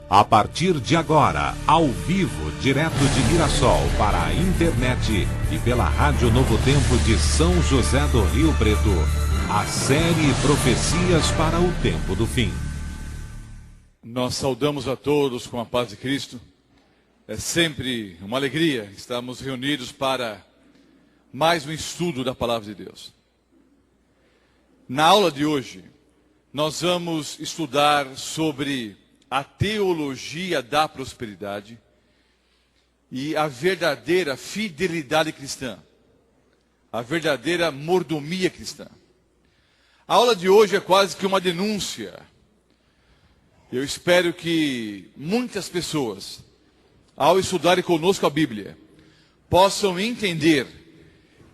A partir de agora, ao vivo, direto de Mirassol para a internet e pela Rádio Novo Tempo de São José do Rio Preto, a série Profecias para o Tempo do Fim. Nós saudamos a todos com a paz de Cristo. É sempre uma alegria estarmos reunidos para mais um estudo da Palavra de Deus. Na aula de hoje, nós vamos estudar sobre a teologia da prosperidade e a verdadeira fidelidade cristã, a verdadeira mordomia cristã. A aula de hoje é quase que uma denúncia. Eu espero que muitas pessoas, ao estudarem conosco a Bíblia, possam entender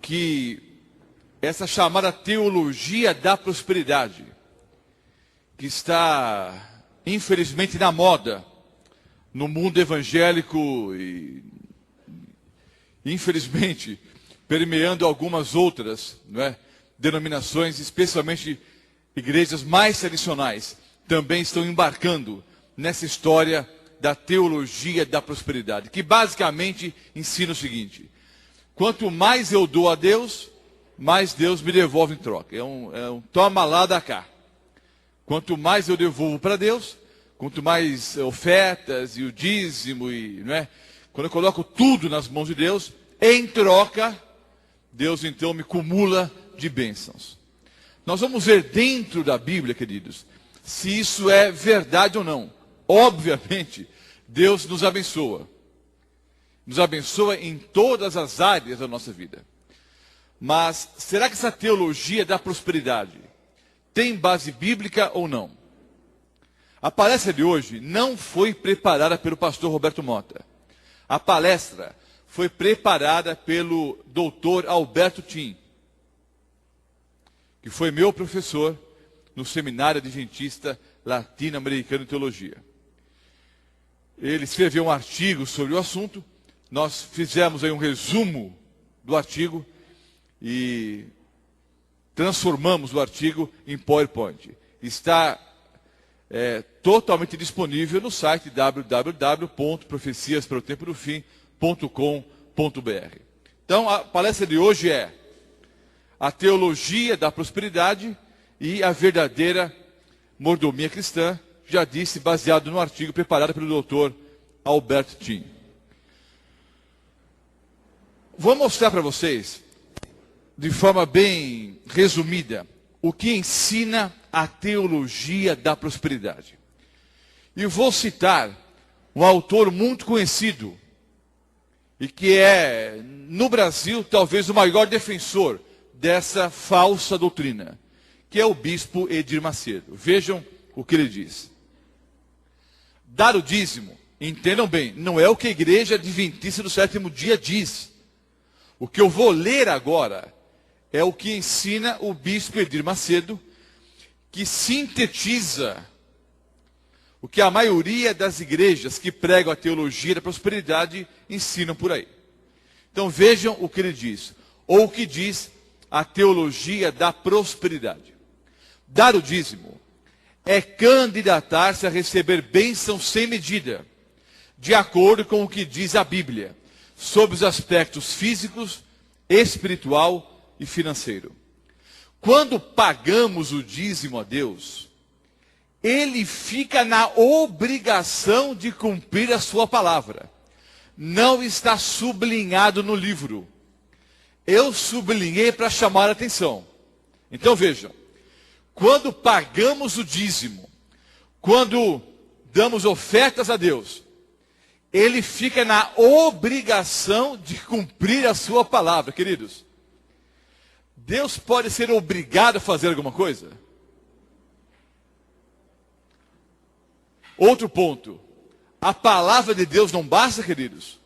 que essa chamada teologia da prosperidade, que está infelizmente na moda no mundo evangélico e infelizmente permeando algumas outras, denominações, especialmente igrejas mais tradicionais, também estão embarcando nessa história da teologia da prosperidade, que basicamente ensina o seguinte: quanto mais eu dou a Deus, mais Deus me devolve em troca. É um toma lá da cá. Quanto mais eu devolvo para Deus, quanto mais ofertas e o dízimo, quando eu coloco tudo nas mãos de Deus, em troca, Deus então me cumula de bênçãos. Nós vamos ver dentro da Bíblia, queridos, se isso é verdade ou não. Obviamente, Deus nos abençoa. Nos abençoa em todas as áreas da nossa vida. Mas será que essa teologia da prosperidade tem base bíblica ou não? A palestra de hoje não foi preparada pelo pastor Roberto Mota. A palestra foi preparada pelo doutor Alberto Tim, que foi meu professor no Seminário Adventista Latino-Americano de Teologia. Ele escreveu um artigo sobre o assunto, nós fizemos aí um resumo do artigo e transformamos o artigo em PowerPoint. Está totalmente disponível no site www.profeciasparotempodofim.com.br. Então, a palestra de hoje é a teologia da prosperidade e a verdadeira mordomia cristã, já disse, baseado no artigo preparado pelo Dr. Alberto Tim. Vou mostrar para vocês, de forma bem resumida, o que ensina a teologia da prosperidade. E vou citar um autor muito conhecido, e que é, no Brasil, talvez o maior defensor dessa falsa doutrina, que é o bispo Edir Macedo. Vejam o que ele diz. Dar o dízimo, entendam bem, não é o que a Igreja Adventista do Sétimo Dia diz. O que eu vou ler agora é o que ensina o bispo Edir Macedo, que sintetiza o que a maioria das igrejas que pregam a teologia da prosperidade ensinam por aí. Então vejam o que ele diz, ou o que diz a teologia da prosperidade. Dar o dízimo é candidatar-se a receber bênção sem medida, de acordo com o que diz a Bíblia, sobre os aspectos físicos, espiritual e financeiro. Quando pagamos o dízimo a Deus, Ele fica na obrigação de cumprir a sua palavra. Não está sublinhado no livro. Eu sublinhei para chamar a atenção. Então vejam, quando pagamos o dízimo, quando damos ofertas a Deus, Ele fica na obrigação de cumprir a sua palavra, queridos. Deus pode ser obrigado a fazer alguma coisa? Outro ponto. A palavra de Deus não basta, queridos.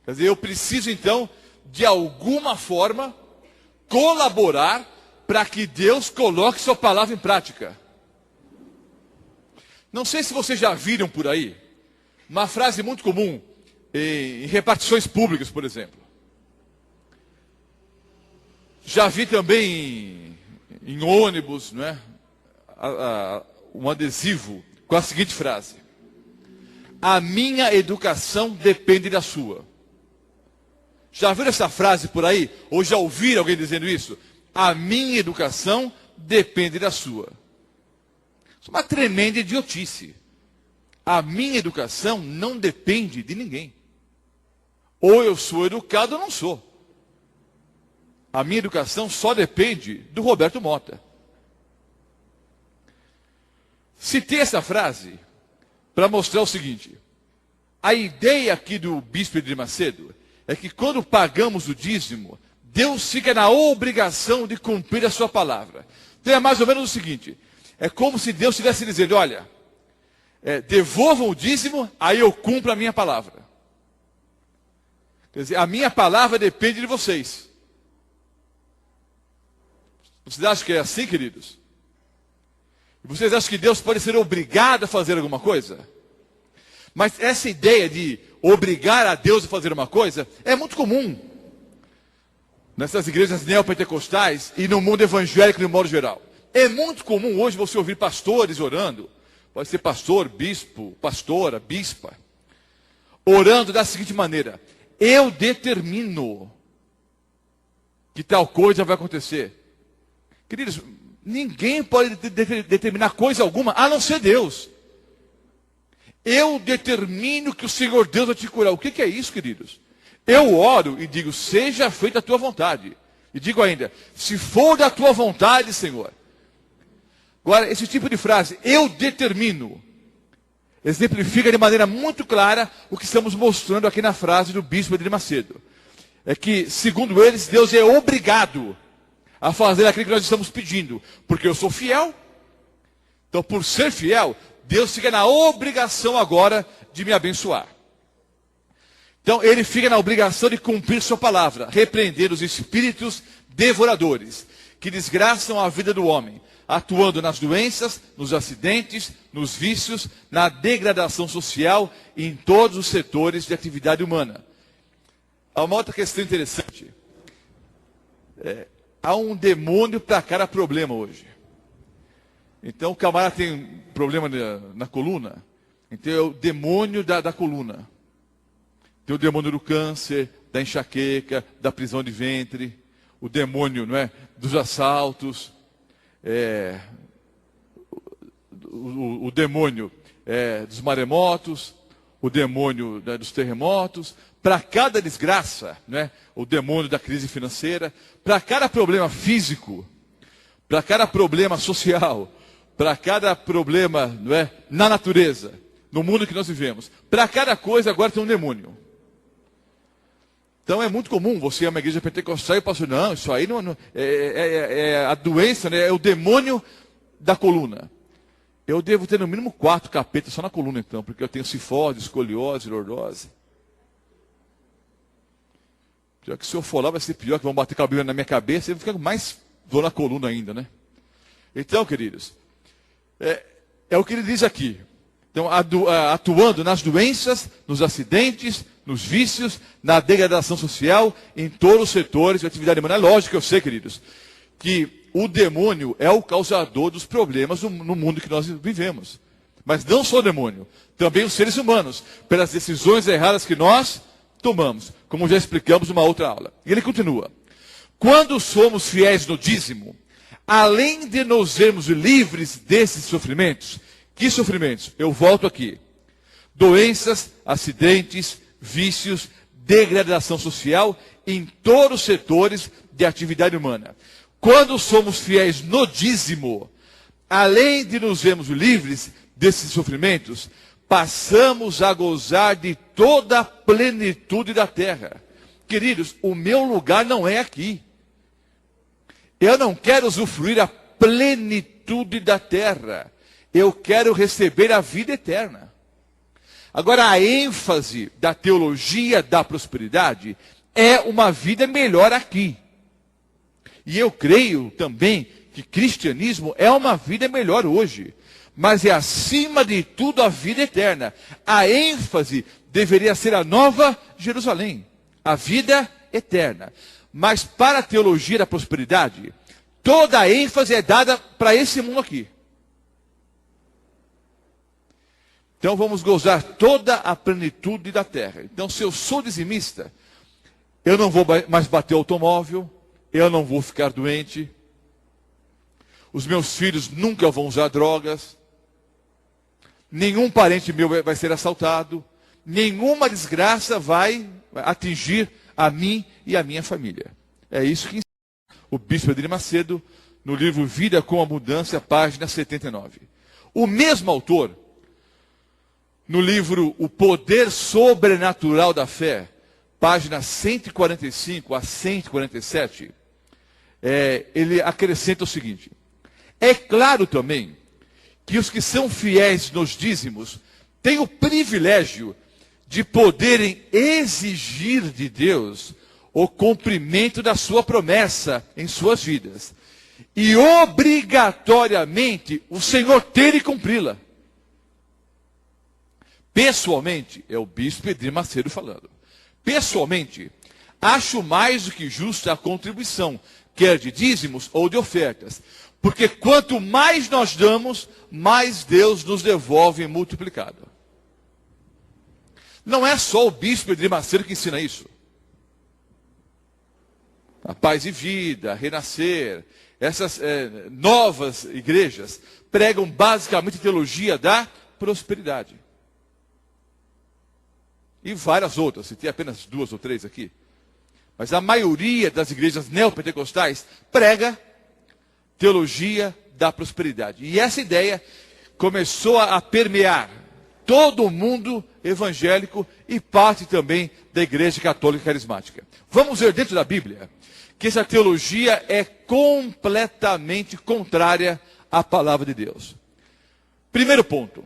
Quer dizer, eu preciso então, de alguma forma, colaborar para que Deus coloque sua palavra em prática. Não sei se vocês já viram por aí uma frase muito comum em repartições públicas, por exemplo. Já vi também em ônibus, um adesivo com a seguinte frase: a minha educação depende da sua. Já viram essa frase por aí? Ou já ouviram alguém dizendo isso? A minha educação depende da sua. Isso é uma tremenda idiotice. A minha educação não depende de ninguém. Ou eu sou educado ou não sou. A minha educação só depende do Roberto Mota. Citei essa frase para mostrar o seguinte. A ideia aqui do bispo Edir Macedo é que quando pagamos o dízimo, Deus fica na obrigação de cumprir a sua palavra. Então é mais ou menos o seguinte. É como se Deus estivesse dizendo, olha, devolvam o dízimo, aí eu cumpro a minha palavra. Quer dizer, a minha palavra depende de vocês. Vocês acham que é assim, queridos? Vocês acham que Deus pode ser obrigado a fazer alguma coisa? Mas essa ideia de obrigar a Deus a fazer uma coisa é muito comum nessas igrejas neopentecostais e no mundo evangélico de modo geral. É muito comum hoje você ouvir pastores orando. Pode ser pastor, bispo, pastora, bispa. Orando da seguinte maneira. Eu determino que tal coisa vai acontecer. Queridos, ninguém pode determinar coisa alguma, a não ser Deus. Eu determino que o Senhor Deus vai te curar. O que é isso, queridos? Eu oro e digo, seja feita a tua vontade. E digo ainda, se for da tua vontade, Senhor. Agora, esse tipo de frase, eu determino, exemplifica de maneira muito clara o que estamos mostrando aqui na frase do bispo Edir Macedo. É que, segundo eles, Deus é obrigado a fazer aquilo que nós estamos pedindo. Porque eu sou fiel. Então, por ser fiel, Deus fica na obrigação agora de me abençoar. Então, ele fica na obrigação de cumprir sua palavra. Repreender os espíritos devoradores, que desgraçam a vida do homem. Atuando nas doenças, nos acidentes, nos vícios, na degradação social e em todos os setores de atividade humana. Há uma outra questão interessante. Há um demônio para cada problema hoje. Então o camarada tem problema na coluna. Então é o demônio da coluna. Tem o demônio do câncer, da enxaqueca, da prisão de ventre. O demônio, não é, dos assaltos. O demônio dos maremotos. O demônio dos terremotos. Para cada desgraça, né, o demônio da crise financeira, para cada problema físico, para cada problema social, para cada problema, não é, na natureza, no mundo que nós vivemos, para cada coisa agora tem um demônio. Então é muito comum você ir a uma igreja pentecostal e o pastor, não, isso aí não é a doença, né, é o demônio da coluna. Eu devo ter no mínimo 4 capetas só na coluna então, porque eu tenho cifose, escoliose, lordose. Já que se eu for lá vai ser pior, que vão bater cabelo na minha cabeça, e fica mais dor na coluna ainda, né? Então, queridos, é o que ele diz aqui. Então, atuando nas doenças, nos acidentes, nos vícios, na degradação social, em todos os setores de atividade humana. É lógico, eu sei, queridos, que o demônio é o causador dos problemas no mundo que nós vivemos. Mas não só o demônio, também os seres humanos, pelas decisões erradas que nós tomamos, como já explicamos numa outra aula. E ele continua. Quando somos fiéis no dízimo, além de nos vermos livres desses sofrimentos, que sofrimentos? Eu volto aqui. Doenças, acidentes, vícios, degradação social em todos os setores de atividade humana. Quando somos fiéis no dízimo, além de nos vermos livres desses sofrimentos, passamos a gozar de toda a plenitude da terra. Queridos, o meu lugar não é aqui. Eu não quero usufruir a plenitude da terra. Eu quero receber a vida eterna. Agora, a ênfase da teologia da prosperidade é uma vida melhor aqui. E eu creio também que cristianismo é uma vida melhor hoje. Mas é acima de tudo a vida eterna. A ênfase deveria ser a nova Jerusalém. A vida eterna. Mas para a teologia da prosperidade, toda a ênfase é dada para esse mundo aqui. Então vamos gozar toda a plenitude da terra. Então, se eu sou dizimista, eu não vou mais bater o automóvel, eu não vou ficar doente, os meus filhos nunca vão usar drogas, nenhum parente meu vai ser assaltado, nenhuma desgraça vai atingir a mim e a minha família. É isso que ensina o bispo Edir Macedo no livro Vida com Abundância, página 79. O mesmo autor, no livro O Poder Sobrenatural da Fé, páginas 145 a 147, ele acrescenta o seguinte: é claro também que os que são fiéis nos dízimos têm o privilégio de poderem exigir de Deus o cumprimento da sua promessa em suas vidas. E obrigatoriamente o Senhor ter e cumpri-la. Pessoalmente, é o bispo Edir Macedo falando. Pessoalmente, acho mais do que justa a contribuição, quer de dízimos ou de ofertas. Porque quanto mais nós damos, mais Deus nos devolve multiplicado. Não é só o bispo Edir Macedo que ensina isso. A Paz e Vida, a Renascer, essas novas igrejas pregam basicamente a teologia da prosperidade. E várias outras, citei apenas 2 ou 3 aqui. Mas a maioria das igrejas neopentecostais prega teologia da prosperidade. E essa ideia começou a permear todo o mundo evangélico e parte também da Igreja Católica Carismática. Vamos ver dentro da Bíblia que essa teologia é completamente contrária à palavra de Deus. Primeiro ponto.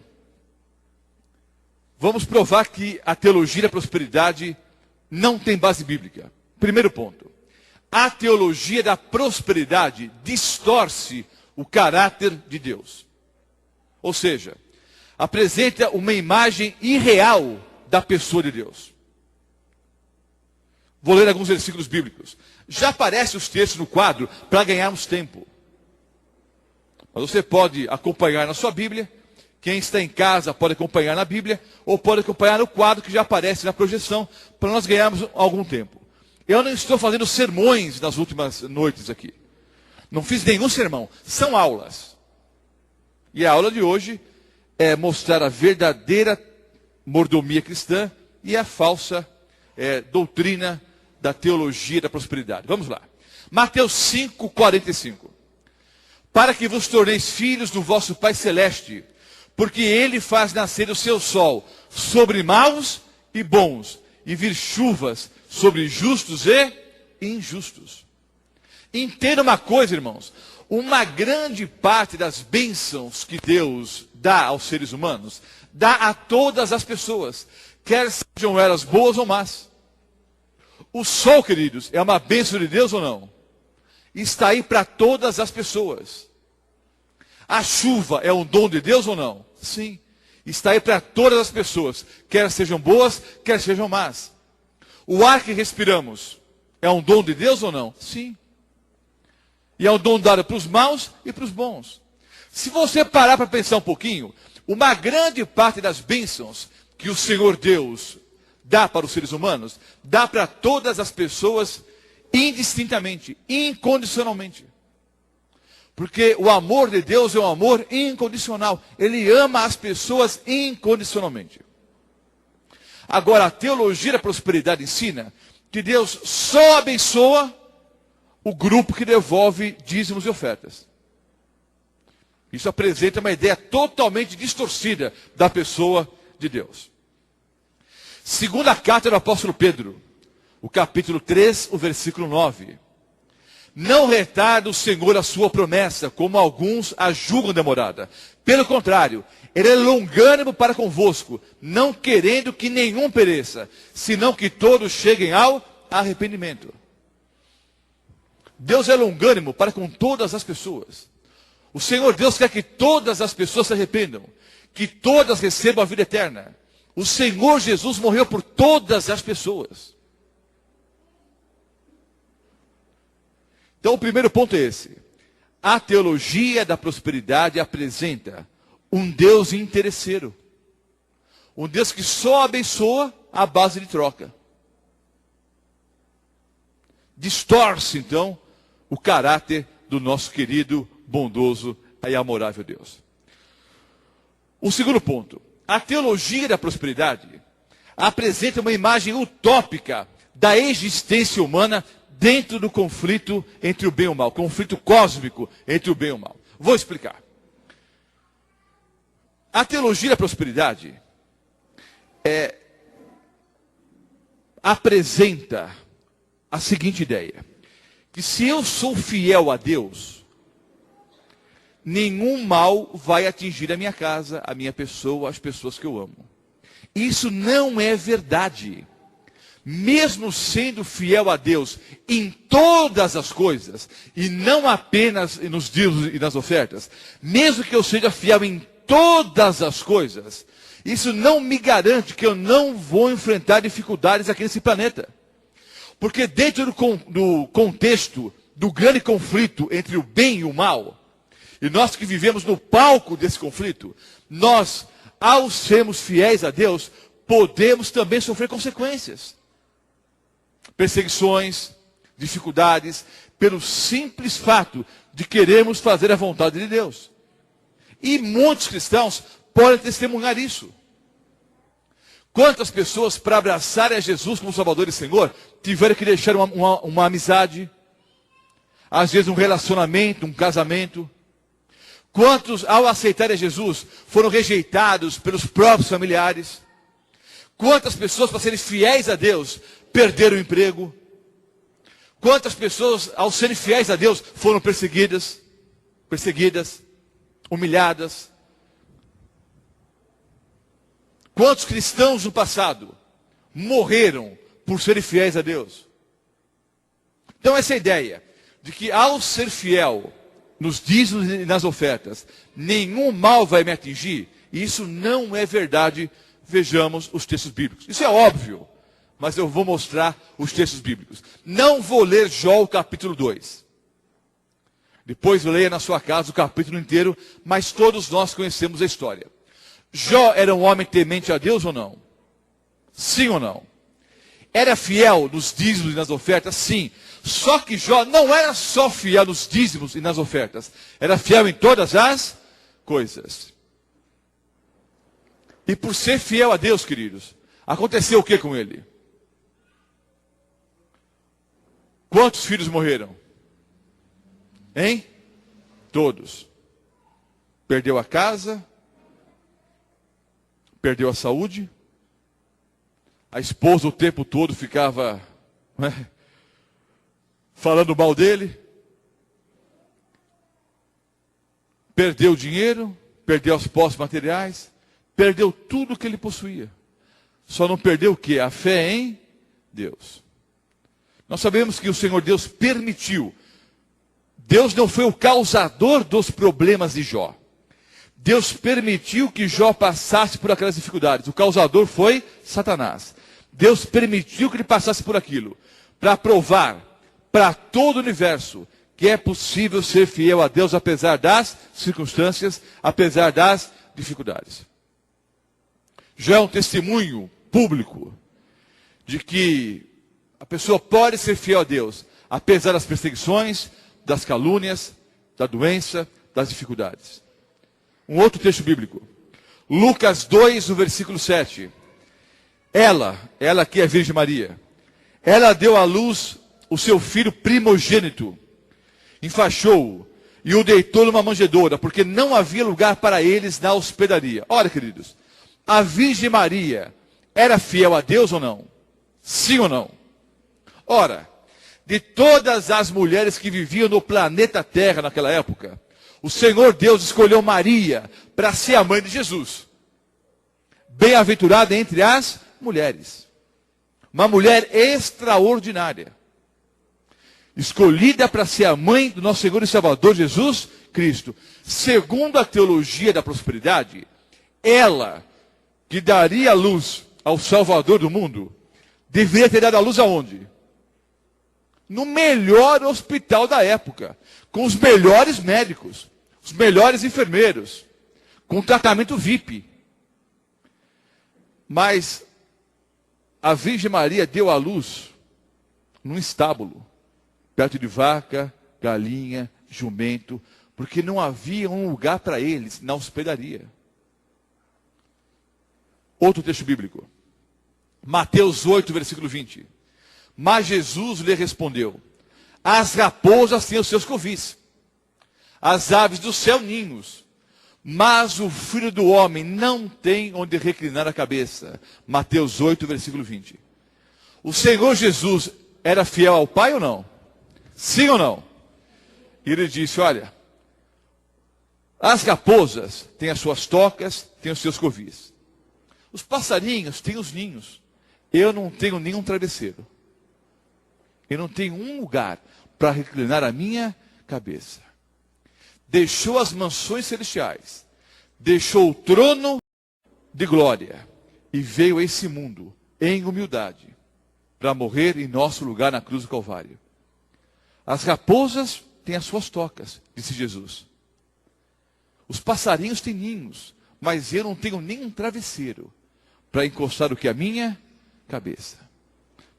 Vamos provar que a teologia da prosperidade não tem base bíblica. Primeiro ponto. A teologia da prosperidade distorce o caráter de Deus. Ou seja, apresenta uma imagem irreal da pessoa de Deus. Vou ler alguns versículos bíblicos. Já aparecem os textos no quadro para ganharmos tempo. Mas você pode acompanhar na sua Bíblia. Quem está em casa pode acompanhar na Bíblia, ou pode acompanhar no quadro que já aparece na projeção, para nós ganharmos algum tempo. Eu não estou fazendo sermões nas últimas noites aqui. Não fiz nenhum sermão. São aulas. E a aula de hoje é mostrar a verdadeira mordomia cristã e a falsa doutrina da teologia da prosperidade. Vamos lá. Mateus 5:45. Para que vos torneis filhos do vosso Pai Celeste, porque Ele faz nascer o seu sol sobre maus e bons, e vir chuvas sobre justos e injustos. Entenda uma coisa, irmãos. Uma grande parte das bênçãos que Deus dá aos seres humanos, dá a todas as pessoas, quer sejam elas boas ou más. O sol, queridos, é uma bênção de Deus ou não? Está aí para todas as pessoas. A chuva é um dom de Deus ou não? Sim. Está aí para todas as pessoas, quer sejam boas, quer sejam más. O ar que respiramos é um dom de Deus ou não? Sim. E é um dom dado para os maus e para os bons. Se você parar para pensar um pouquinho, uma grande parte das bênçãos que o Senhor Deus dá para os seres humanos, dá para todas as pessoas indistintamente, incondicionalmente. Porque o amor de Deus é um amor incondicional. Ele ama as pessoas incondicionalmente. Agora, a teologia da prosperidade ensina que Deus só abençoa o grupo que devolve dízimos e ofertas. Isso apresenta uma ideia totalmente distorcida da pessoa de Deus. Segunda carta do apóstolo Pedro, o capítulo 3, o versículo 9. Não retarda o Senhor a sua promessa, como alguns a julgam demorada. Pelo contrário, Ele é longânimo para convosco, não querendo que nenhum pereça, senão que todos cheguem ao arrependimento. Deus é longânimo para com todas as pessoas. O Senhor Deus quer que todas as pessoas se arrependam, que todas recebam a vida eterna. O Senhor Jesus morreu por todas as pessoas. Então o primeiro ponto é esse. A teologia da prosperidade apresenta um Deus interesseiro. Um Deus que só abençoa à base de troca. Distorce, então, o caráter do nosso querido, bondoso e amorável Deus. O segundo ponto. A teologia da prosperidade apresenta uma imagem utópica da existência humana dentro do conflito entre o bem e o mal. Conflito cósmico entre o bem e o mal. Vou explicar. A teologia da prosperidade apresenta a seguinte ideia: que se eu sou fiel a Deus, nenhum mal vai atingir a minha casa, a minha pessoa, as pessoas que eu amo. Isso não é verdade. Mesmo sendo fiel a Deus em todas as coisas, e não apenas nos dízimos e nas ofertas, mesmo que eu seja fiel em todas as coisas, isso não me garante que eu não vou enfrentar dificuldades aqui nesse planeta. Porque dentro do contexto do grande conflito entre o bem e o mal, e nós que vivemos no palco desse conflito, nós, ao sermos fiéis a Deus, podemos também sofrer consequências. Perseguições, dificuldades, pelo simples fato de querermos fazer a vontade de Deus. E muitos cristãos podem testemunhar isso. Quantas pessoas, para abraçarem a Jesus como Salvador e Senhor, tiveram que deixar uma amizade, às vezes um relacionamento, um casamento. Quantos, ao aceitarem a Jesus, foram rejeitados pelos próprios familiares. Quantas pessoas, para serem fiéis a Deus, perderam o emprego. Quantas pessoas, ao serem fiéis a Deus, foram perseguidas, humilhadas. Quantos cristãos no passado morreram por serem fiéis a Deus? Então essa ideia de que ao ser fiel nos dízimos e nas ofertas, nenhum mal vai me atingir, isso não é verdade. Vejamos os textos bíblicos. Isso é óbvio, mas eu vou mostrar os textos bíblicos. Não vou ler Jó o capítulo 2. Depois leia na sua casa o capítulo inteiro, mas todos nós conhecemos a história. Jó era um homem temente a Deus ou não? Sim ou não? Era fiel nos dízimos e nas ofertas? Sim. Só que Jó não era só fiel nos dízimos e nas ofertas. Era fiel em todas as coisas. E por ser fiel a Deus, queridos, aconteceu o que com ele? Quantos filhos morreram? Hein? Todos. Perdeu a casa, perdeu a saúde, a esposa o tempo todo ficava falando mal dele, perdeu o dinheiro, perdeu as posses materiais, perdeu tudo que ele possuía. Só não perdeu o quê? A fé em Deus. Nós sabemos que o Senhor Deus permitiu. Deus não foi o causador dos problemas de Jó. Deus permitiu que Jó passasse por aquelas dificuldades. O causador foi Satanás. Deus permitiu que ele passasse por aquilo, para provar para todo o universo que é possível ser fiel a Deus apesar das circunstâncias, apesar das dificuldades. Jó é um testemunho público de que a pessoa pode ser fiel a Deus, apesar das perseguições, das calúnias, da doença, das dificuldades. Um outro texto bíblico. Lucas 2, no versículo 7. Ela que é a Virgem Maria, ela deu à luz o seu filho primogênito, enfaixou-o e o deitou numa manjedoura, porque não havia lugar para eles na hospedaria. Olha, queridos, a Virgem Maria era fiel a Deus ou não? Sim ou não? Ora, de todas as mulheres que viviam no planeta Terra naquela época, o Senhor Deus escolheu Maria para ser a mãe de Jesus. Bem-aventurada entre as mulheres. Uma mulher extraordinária. Escolhida para ser a mãe do nosso Senhor e Salvador Jesus Cristo. Segundo a teologia da prosperidade, ela que daria luz ao Salvador do mundo, deveria ter dado a luz aonde? No melhor hospital da época, com os melhores médicos, os melhores enfermeiros, com tratamento VIP. Mas a Virgem Maria deu à luz num estábulo, perto de vaca, galinha, jumento, porque não havia um lugar para eles na hospedaria. Outro texto bíblico. Mateus 8, versículo 20. Mas Jesus lhe respondeu: as raposas têm os seus covis, as aves do céu ninhos, mas o Filho do Homem não tem onde reclinar a cabeça. Mateus 8, versículo 20. O Senhor Jesus era fiel ao Pai ou não? Sim ou não? E ele disse: olha, as raposas têm as suas tocas, têm os seus covis. Os passarinhos têm os ninhos. Eu não tenho nenhum travesseiro. Eu não tenho um lugar para reclinar a minha cabeça. Deixou as mansões celestiais, deixou o trono de glória e veio a esse mundo em humildade para morrer em nosso lugar na cruz do Calvário. As raposas têm as suas tocas, disse Jesus. Os passarinhos têm ninhos, mas eu não tenho nenhum travesseiro para encostar o que? A minha cabeça.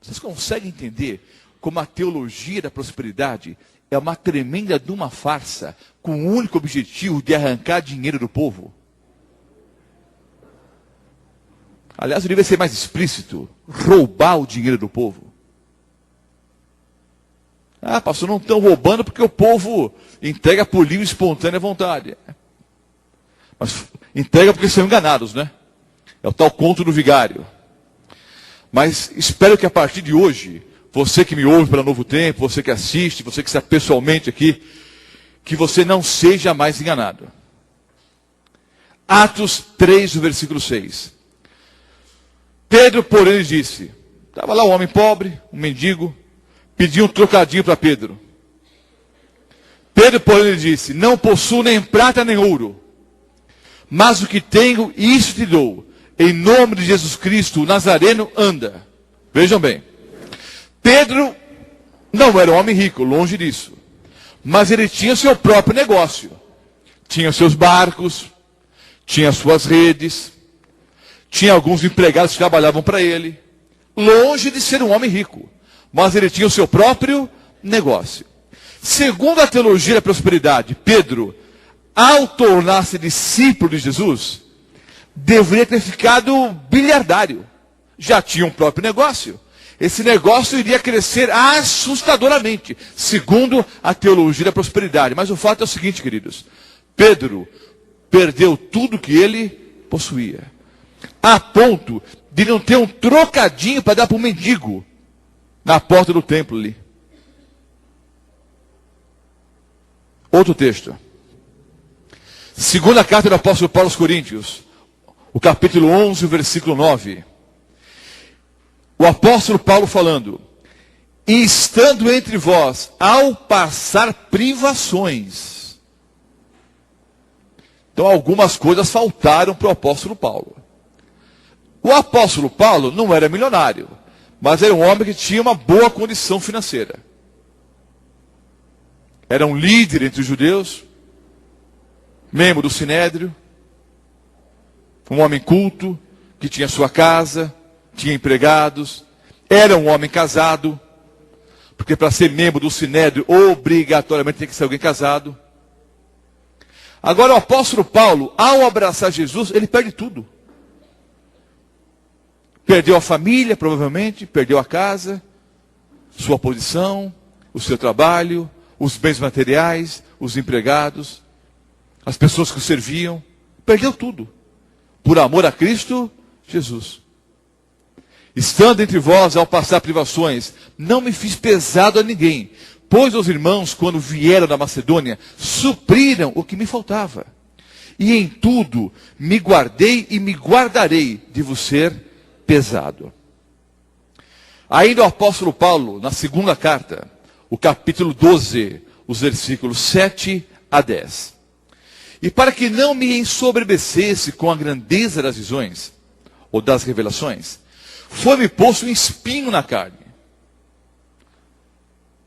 Vocês conseguem entender como a teologia da prosperidade é uma tremenda de uma farsa, com o único objetivo de arrancar dinheiro do povo? Aliás, eu devia ser mais explícito: roubar o dinheiro do povo. Ah, pastor, não estão roubando porque o povo entrega por livre e espontânea vontade. Mas entrega porque são enganados, né? É o tal conto do vigário. Mas espero que a partir de hoje, você que me ouve pela Novo Tempo, você que assiste, você que está pessoalmente aqui, que você não seja mais enganado. Atos 3, versículo 6. Pedro, porém, disse, estava lá um homem pobre, um mendigo, pediu um trocadinho para Pedro. Pedro, porém, disse: não possuo nem prata nem ouro, mas o que tenho, isso te dou. Em nome de Jesus Cristo, o Nazareno, anda. Vejam bem. Pedro não era um homem rico, longe disso. Mas ele tinha seu próprio negócio. Tinha seus barcos, tinha suas redes, tinha alguns empregados que trabalhavam para ele. Longe de ser um homem rico. Mas ele tinha o seu próprio negócio. Segundo a teologia da prosperidade, Pedro, ao tornar-se discípulo de Jesus, deveria ter ficado bilhardário. Já tinha um próprio negócio. Esse negócio iria crescer assustadoramente, segundo a teologia da prosperidade. Mas o fato é o seguinte, queridos: Pedro perdeu tudo que ele possuía, a ponto de não ter um trocadinho para dar para um mendigo na porta do templo ali. Outro texto. Segunda carta do apóstolo Paulo aos Coríntios, o capítulo 11, o versículo 9. O apóstolo Paulo falando: e estando entre vós, ao passar privações. Então algumas coisas faltaram para o apóstolo Paulo. O apóstolo Paulo não era milionário, mas era um homem que tinha uma boa condição financeira. Era um líder entre os judeus, membro do Sinédrio, um homem culto, que tinha sua casa, tinha empregados, era um homem casado, porque para ser membro do Sinédrio, obrigatoriamente tem que ser alguém casado. Agora o apóstolo Paulo, ao abraçar Jesus, ele perde tudo. Perdeu a família, provavelmente, perdeu a casa, sua posição, o seu trabalho, os bens materiais, os empregados, as pessoas que o serviam. Perdeu tudo, por amor a Cristo Jesus. Estando entre vós, ao passar privações, não me fiz pesado a ninguém, pois os irmãos, quando vieram da Macedônia, supriram o que me faltava. E em tudo me guardei e me guardarei de vos ser pesado. Ainda o apóstolo Paulo, na segunda carta, o capítulo 12, os versículos 7 a 10. E para que não me ensoberbecesse com a grandeza das visões, ou das revelações, foi-me posto um espinho na carne.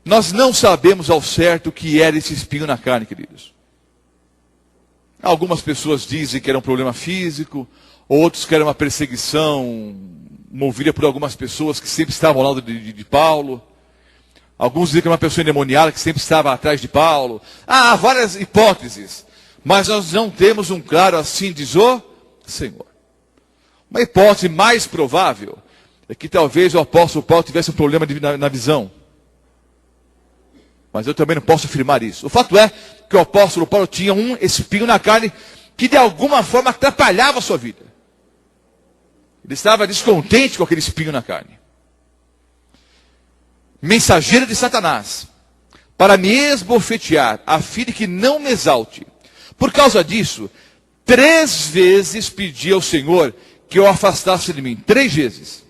Nós não sabemos ao certo o que era esse espinho na carne, queridos. Algumas pessoas dizem que era um problema físico, Outros que era uma perseguição movida por algumas pessoas que sempre estavam ao lado de Paulo. Alguns diziam que era uma pessoa endemoniada que sempre estava atrás de Paulo. Há várias hipóteses. Mas nós não temos um claro assim, diz o Senhor. Uma hipótese mais provável é que talvez o apóstolo Paulo tivesse um problema na visão. Mas eu também não posso afirmar isso. O fato é que o apóstolo Paulo tinha um espinho na carne que de alguma forma atrapalhava a sua vida. Ele estava descontente com aquele espinho na carne. Mensageiro de Satanás, para me esbofetear, a fim de que não me exalte. Por causa disso, 3 vezes pedi ao Senhor que eu afastasse de mim. 3 vezes.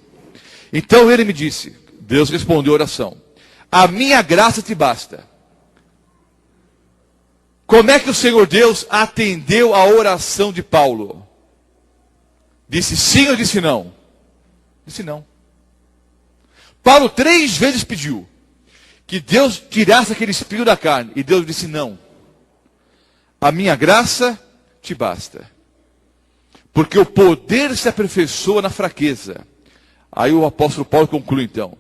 Então ele me disse, Deus respondeu a oração, a minha graça te basta. Como é que o Senhor Deus atendeu a oração de Paulo? Disse sim ou disse não? Disse não. Paulo 3 vezes pediu que Deus tirasse aquele espinho da carne. E Deus disse não. A minha graça te basta. Porque o poder se aperfeiçoa na fraqueza. Aí o apóstolo Paulo conclui então.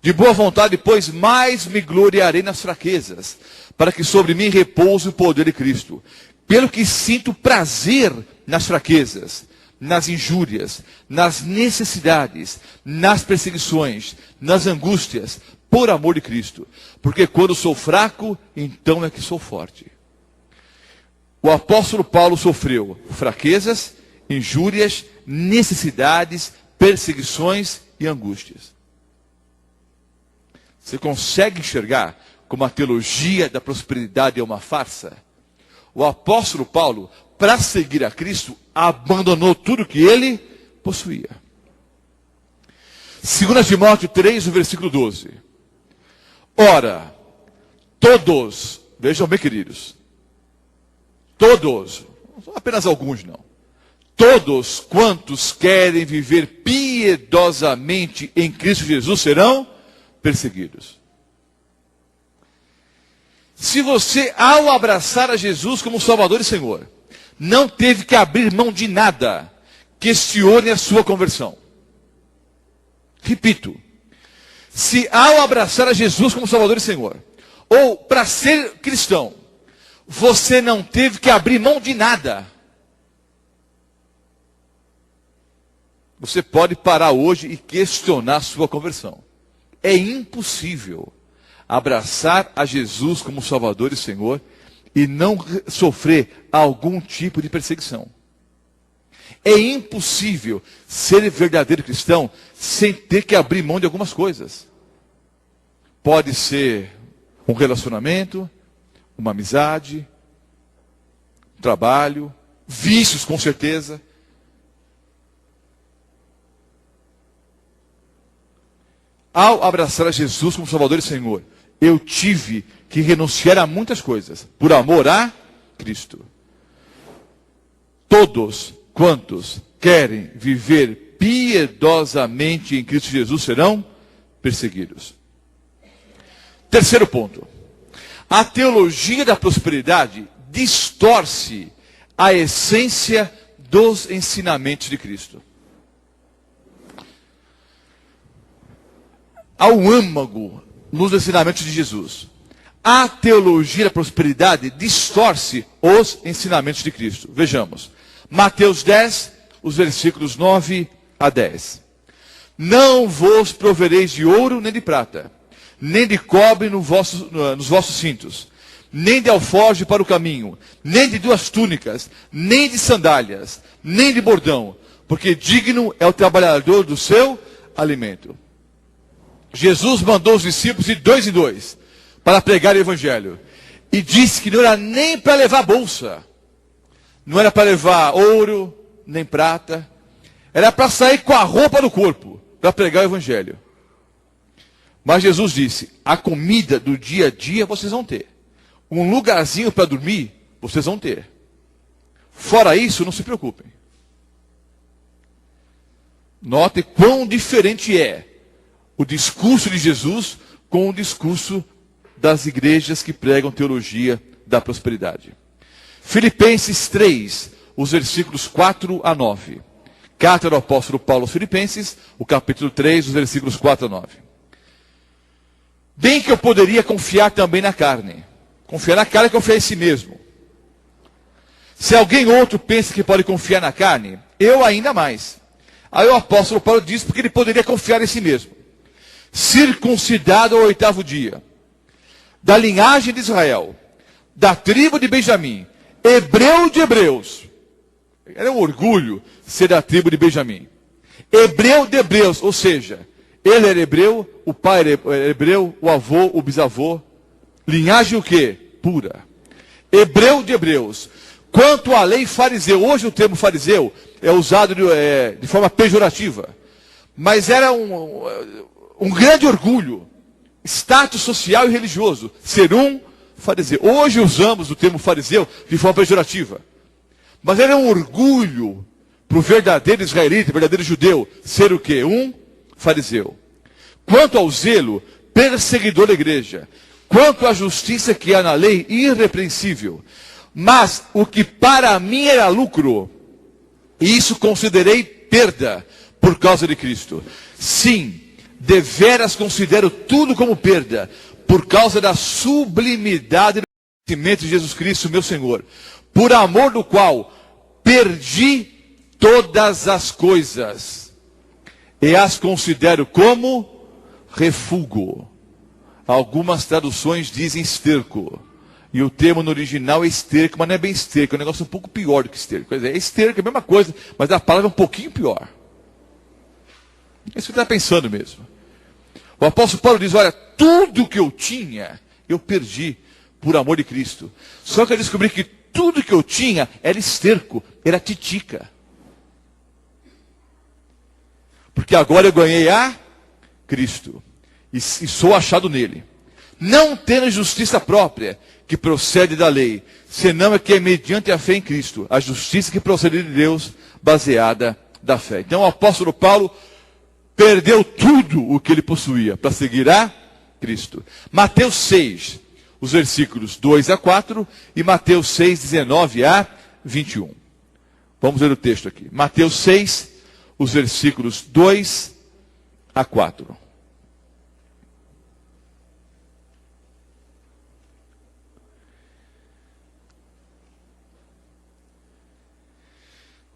De boa vontade, pois, mais me gloriarei nas fraquezas, para que sobre mim repouse o poder de Cristo. Pelo que sinto prazer nas fraquezas, nas injúrias, nas necessidades, nas perseguições, nas angústias, por amor de Cristo. Porque quando sou fraco, então é que sou forte. O apóstolo Paulo sofreu fraquezas, injúrias, necessidades, perseguições e angústias. Você consegue enxergar como a teologia da prosperidade é uma farsa? O apóstolo Paulo, para seguir a Cristo, abandonou tudo que ele possuía. 2 Timóteo 3, o versículo 12. Ora, todos, vejam bem queridos, todos, não apenas alguns não, todos quantos querem viver piedosamente em Cristo Jesus serão perseguidos. Se você, ao abraçar a Jesus como Salvador e Senhor, não teve que abrir mão de nada, questione a sua conversão. Repito, se ao abraçar a Jesus como Salvador e Senhor, ou para ser cristão, você não teve que abrir mão de nada, você pode parar hoje e questionar a sua conversão. É impossível abraçar a Jesus como Salvador e Senhor e não sofrer algum tipo de perseguição. É impossível ser verdadeiro cristão sem ter que abrir mão de algumas coisas. Pode ser um relacionamento, uma amizade, um trabalho, vícios com certeza. Ao abraçar a Jesus como Salvador e Senhor, eu tive que renunciar a muitas coisas, por amor a Cristo. Todos quantos querem viver piedosamente em Cristo Jesus serão perseguidos. Terceiro ponto. A teologia da prosperidade distorce a essência dos ensinamentos de Cristo. Há um âmago nos ensinamentos de Jesus. A teologia da prosperidade distorce os ensinamentos de Cristo. Vejamos. Mateus 10, os versículos 9 a 10. Não vos provereis de ouro nem de prata, nem de cobre nos vossos cintos, nem de alforje para o caminho, nem de 2 túnicas, nem de sandálias, nem de bordão, porque digno é o trabalhador do seu alimento. Jesus mandou os discípulos de 2 em 2 para pregar o evangelho. E disse que não era nem para levar bolsa. Não era para levar ouro, nem prata. Era para sair com a roupa do corpo, para pregar o evangelho. Mas Jesus disse, a comida do dia a dia vocês vão ter. Um lugarzinho para dormir, vocês vão ter. Fora isso, não se preocupem. Note quão diferente é o discurso de Jesus com o discurso das igrejas que pregam teologia da prosperidade. Filipenses 3, os versículos 4 a 9. Carta do apóstolo Paulo aos Filipenses, o capítulo 3, os versículos 4 a 9. Bem que eu poderia confiar também na carne. Confiar na carne é confiar em si mesmo. Se alguém outro pensa que pode confiar na carne, eu ainda mais. Aí o apóstolo Paulo diz porque ele poderia confiar em si mesmo. Circuncidado ao 8º dia, da linhagem de Israel, da tribo de Benjamim, hebreu de hebreus. Era um orgulho ser da tribo de Benjamim. Hebreu de hebreus, ou seja, ele era hebreu, o pai era hebreu, o avô, o bisavô. Linhagem o quê? Pura. Hebreu de hebreus. Quanto à lei fariseu, hoje o termo fariseu é usado de forma pejorativa. Mas era um grande orgulho, status social e religioso, ser um fariseu. Hoje usamos o termo fariseu de forma pejorativa. Mas era um orgulho para o verdadeiro israelita, verdadeiro judeu, ser o quê? Um fariseu. Quanto ao zelo, perseguidor da igreja. Quanto à justiça que há na lei, irrepreensível. Mas o que para mim era lucro, isso considerei perda por causa de Cristo. Sim, deveras considero tudo como perda, por causa da sublimidade do conhecimento de Jesus Cristo, meu Senhor, por amor do qual perdi todas as coisas, e as considero como refúgio. Algumas traduções dizem esterco, e o termo no original é esterco, mas não é bem esterco, é um negócio um pouco pior do que esterco. É esterco, é a mesma coisa, mas a palavra é um pouquinho pior. É isso que você está pensando mesmo. O apóstolo Paulo diz, olha, tudo que eu tinha, eu perdi por amor de Cristo. Só que eu descobri que tudo que eu tinha era esterco, era titica. Porque agora eu ganhei a Cristo. E sou achado nele. Não tendo justiça própria, que procede da lei, senão é que é mediante a fé em Cristo, a justiça que procede de Deus, baseada da fé. Então o apóstolo Paulo perdeu tudo o que ele possuía para seguir a Cristo. Mateus 6, os versículos 2 a 4 e Mateus 6, 19 a 21. Vamos ler o texto aqui. Mateus 6, os versículos 2 a 4.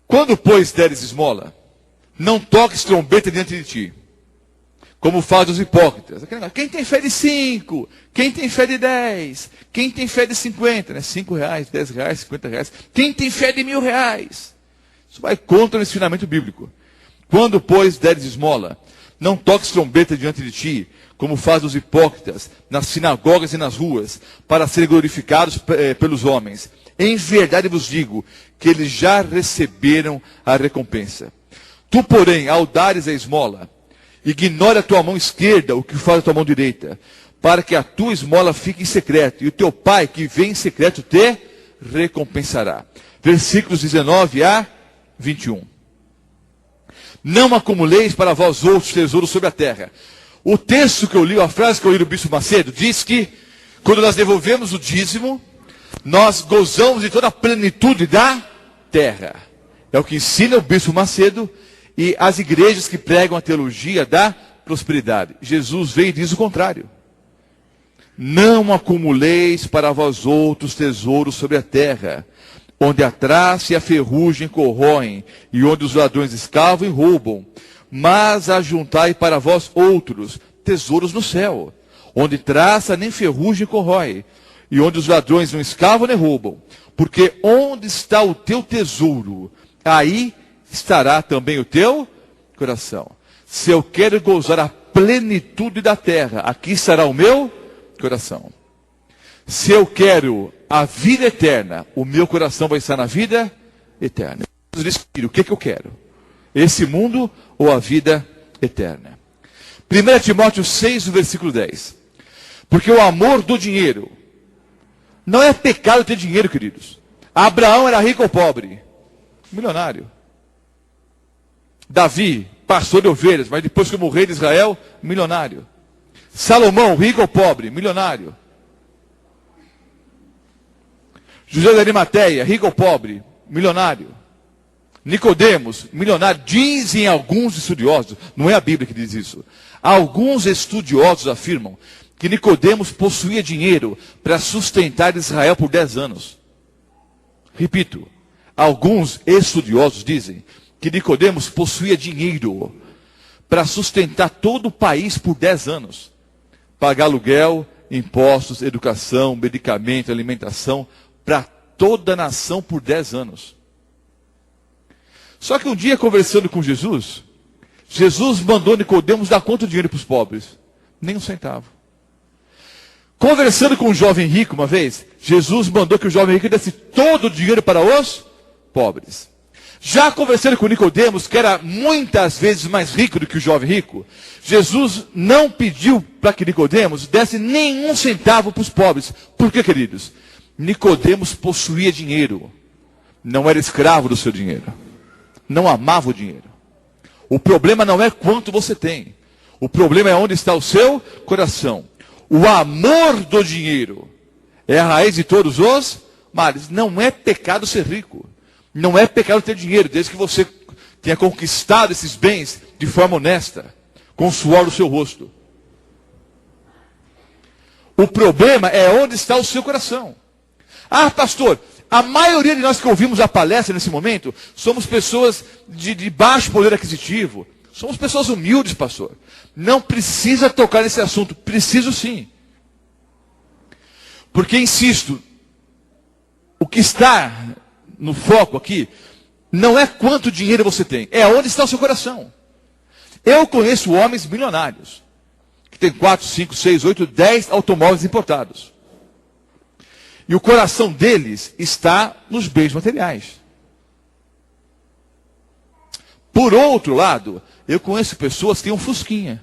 Quando, pois, deres esmola, não toques trombeta diante de ti, como fazem os hipócritas. Quem tem fé de 5? Quem tem fé de 10? Quem tem fé de 50? Né? 5 reais, 10 reais, 50 reais. Quem tem fé de 1.000 reais? Isso vai contra o ensinamento bíblico. Quando, pois, deres esmola, não toques trombeta diante de ti, como fazem os hipócritas, nas sinagogas e nas ruas, para serem glorificados pelos homens. Em verdade vos digo, que eles já receberam a recompensa. Tu, porém, ao dares a esmola, ignora a tua mão esquerda o que faz a tua mão direita, para que a tua esmola fique em secreto, e o teu pai que vem em secreto te recompensará. Versículos 19 a 21. Não acumuleis para vós outros tesouros sobre a terra. O texto que eu li, a frase que eu li do Bispo Macedo, diz que quando nós devolvemos o dízimo, nós gozamos de toda a plenitude da terra. É o que ensina o Bispo Macedo e as igrejas que pregam a teologia da prosperidade. Jesus veio e diz o contrário. Não acumuleis para vós outros tesouros sobre a terra, onde a traça e a ferrugem corroem, e onde os ladrões escavam e roubam. Mas ajuntai para vós outros tesouros no céu, onde traça nem ferrugem corrói, e onde os ladrões não escavam nem roubam. Porque onde está o teu tesouro, aí estará também o teu coração. Se eu quero gozar a plenitude da terra, aqui estará o meu coração. Se eu quero a vida eterna, o meu coração vai estar na vida eterna. O que eu quero? Esse mundo ou a vida eterna? 1 Timóteo 6, versículo 10. Porque o amor do dinheiro, não é pecado ter dinheiro, queridos. Abraão era rico ou pobre? Milionário. Davi, pastor de ovelhas, mas depois como rei de Israel, milionário. Salomão, rico ou pobre? Milionário. José de Arimateia, rico ou pobre? Milionário. Nicodemos, milionário, dizem alguns estudiosos, não é a Bíblia que diz isso. Alguns estudiosos afirmam que Nicodemos possuía dinheiro para sustentar Israel por 10 anos. Repito, alguns estudiosos dizem que Nicodemos possuía dinheiro para sustentar todo o país por 10 anos. Pagar aluguel, impostos, educação, medicamento, alimentação, para toda a nação por 10 anos. Só que um dia, conversando com Jesus, Jesus mandou Nicodemos dar quanto dinheiro para os pobres? Nem um centavo. Conversando com um jovem rico uma vez, Jesus mandou que o jovem rico desse todo o dinheiro para os pobres. Já conversando com Nicodemos, que era muitas vezes mais rico do que o jovem rico, Jesus não pediu para que Nicodemos desse nenhum centavo para os pobres. Por quê, queridos? Nicodemos possuía dinheiro, não era escravo do seu dinheiro, não amava o dinheiro. O problema não é quanto você tem, o problema é onde está o seu coração. O amor do dinheiro é a raiz de todos os males. Não é pecado ser rico, não é pecado ter dinheiro, desde que você tenha conquistado esses bens de forma honesta, com o suor do seu rosto. O problema é onde está o seu coração. Ah, pastor, a maioria de nós que ouvimos a palestra nesse momento, somos pessoas de baixo poder aquisitivo. Somos pessoas humildes, pastor. Não precisa tocar nesse assunto. Preciso sim. Porque, insisto, o que está no foco aqui, não é quanto dinheiro você tem, é onde está o seu coração. Eu conheço homens milionários, que têm 4, 5, 6, 8, 10 automóveis importados. E o coração deles está nos bens materiais. Por outro lado, eu conheço pessoas que têm um fusquinha,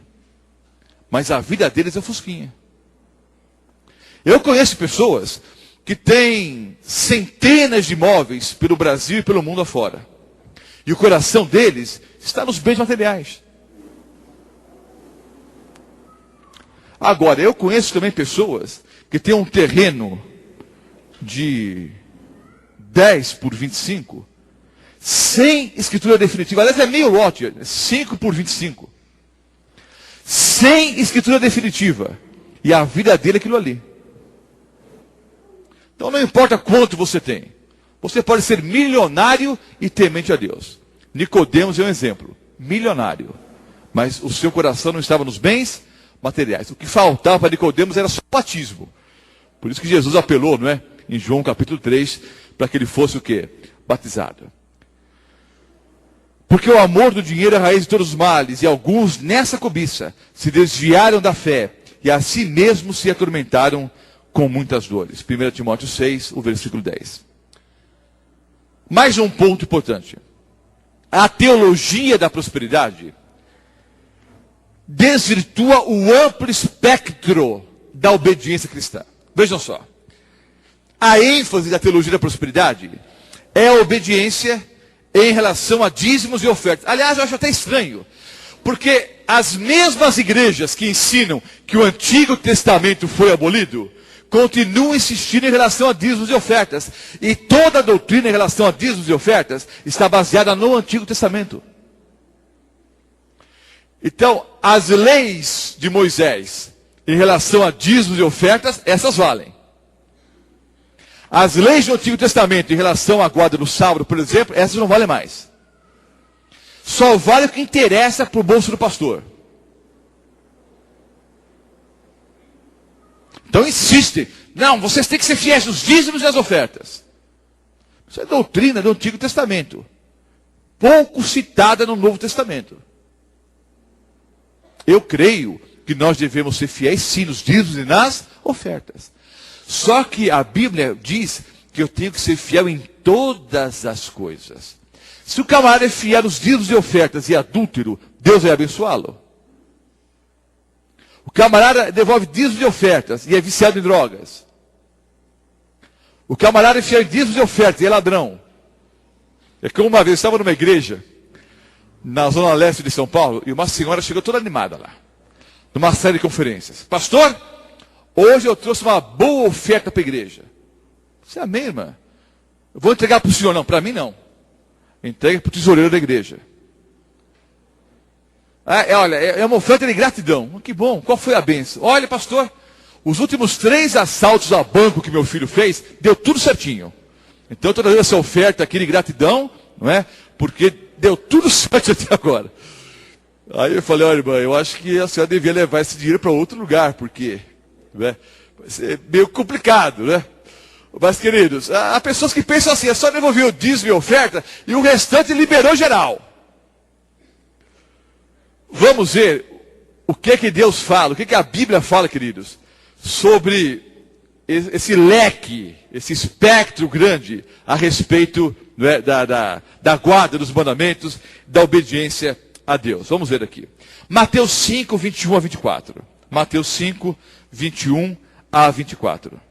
mas a vida deles é fusquinha. Eu conheço pessoas que têm centenas de imóveis pelo Brasil e pelo mundo afora. E o coração deles está nos bens materiais. Agora, eu conheço também pessoas que têm um terreno de 10 por 25, sem escritura definitiva. Aliás, é meio lote, 5 por 25. Sem escritura definitiva. E a vida dele é aquilo ali. Então não importa quanto você tem. Você pode ser milionário e temente a Deus. Nicodemos é um exemplo. Milionário. Mas o seu coração não estava nos bens materiais. O que faltava para Nicodemos era só o batismo. Por isso que Jesus apelou, não é? Em João capítulo 3, para que ele fosse o quê? Batizado. Porque o amor do dinheiro é a raiz de todos os males, e alguns nessa cobiça se desviaram da fé, e a si mesmos se atormentaram com muitas dores. 1 Timóteo 6, o versículo 10. Mais um ponto importante. A teologia da prosperidade desvirtua o amplo espectro da obediência cristã. Vejam só. A ênfase da teologia da prosperidade é a obediência em relação a dízimos e ofertas. Aliás, eu acho até estranho, porque as mesmas igrejas que ensinam que o Antigo Testamento foi abolido, continuam insistindo em relação a dízimos e ofertas. E toda a doutrina em relação a dízimos e ofertas está baseada no Antigo Testamento. Então, as leis de Moisés em relação a dízimos e ofertas, essas valem. As leis do Antigo Testamento em relação à guarda do sábado, por exemplo, essas não valem mais. Só vale o que interessa para o bolso do pastor. Então insistem. Não, vocês têm que ser fiéis nos dízimos e nas ofertas. Isso é doutrina do Antigo Testamento. Pouco citada no Novo Testamento. Eu creio que nós devemos ser fiéis sim nos dízimos e nas ofertas. Só que a Bíblia diz que eu tenho que ser fiel em todas as coisas. Se o camarada é fiel nos dízimos e ofertas e adúltero, Deus vai abençoá-lo. O camarada devolve dízimos e ofertas e é viciado em drogas. O camarada é fiel em dízimos e ofertas e é ladrão. É como uma vez eu estava numa igreja na zona leste de São Paulo e uma senhora chegou toda animada lá, numa série de conferências. Pastor, hoje eu trouxe uma boa oferta para a igreja. Você é amém, irmã? Eu vou entregar para o senhor, não, para mim não. Entrega para o tesoureiro da igreja. Olha, é uma oferta de gratidão. Que bom, qual foi a bênção? Olha, pastor, os últimos 3 assaltos a banco que meu filho fez, deu tudo certinho. Então eu estou dando essa oferta aqui de gratidão, não é? Porque deu tudo certo até agora. Aí eu falei, olha, irmã, eu acho que a senhora devia levar esse dinheiro para outro lugar, porque vai ser meio complicado, né? Mas, queridos, há pessoas que pensam assim, é só devolver o dízimo e a oferta, e o restante liberou geral. Vamos ver o que Deus fala, o que a Bíblia fala, queridos, sobre esse leque, esse espectro grande a respeito, né, da guarda dos mandamentos, da obediência a Deus. Vamos ver aqui. Mateus 5, 21 a 24. Mateus 5, 21 a 24.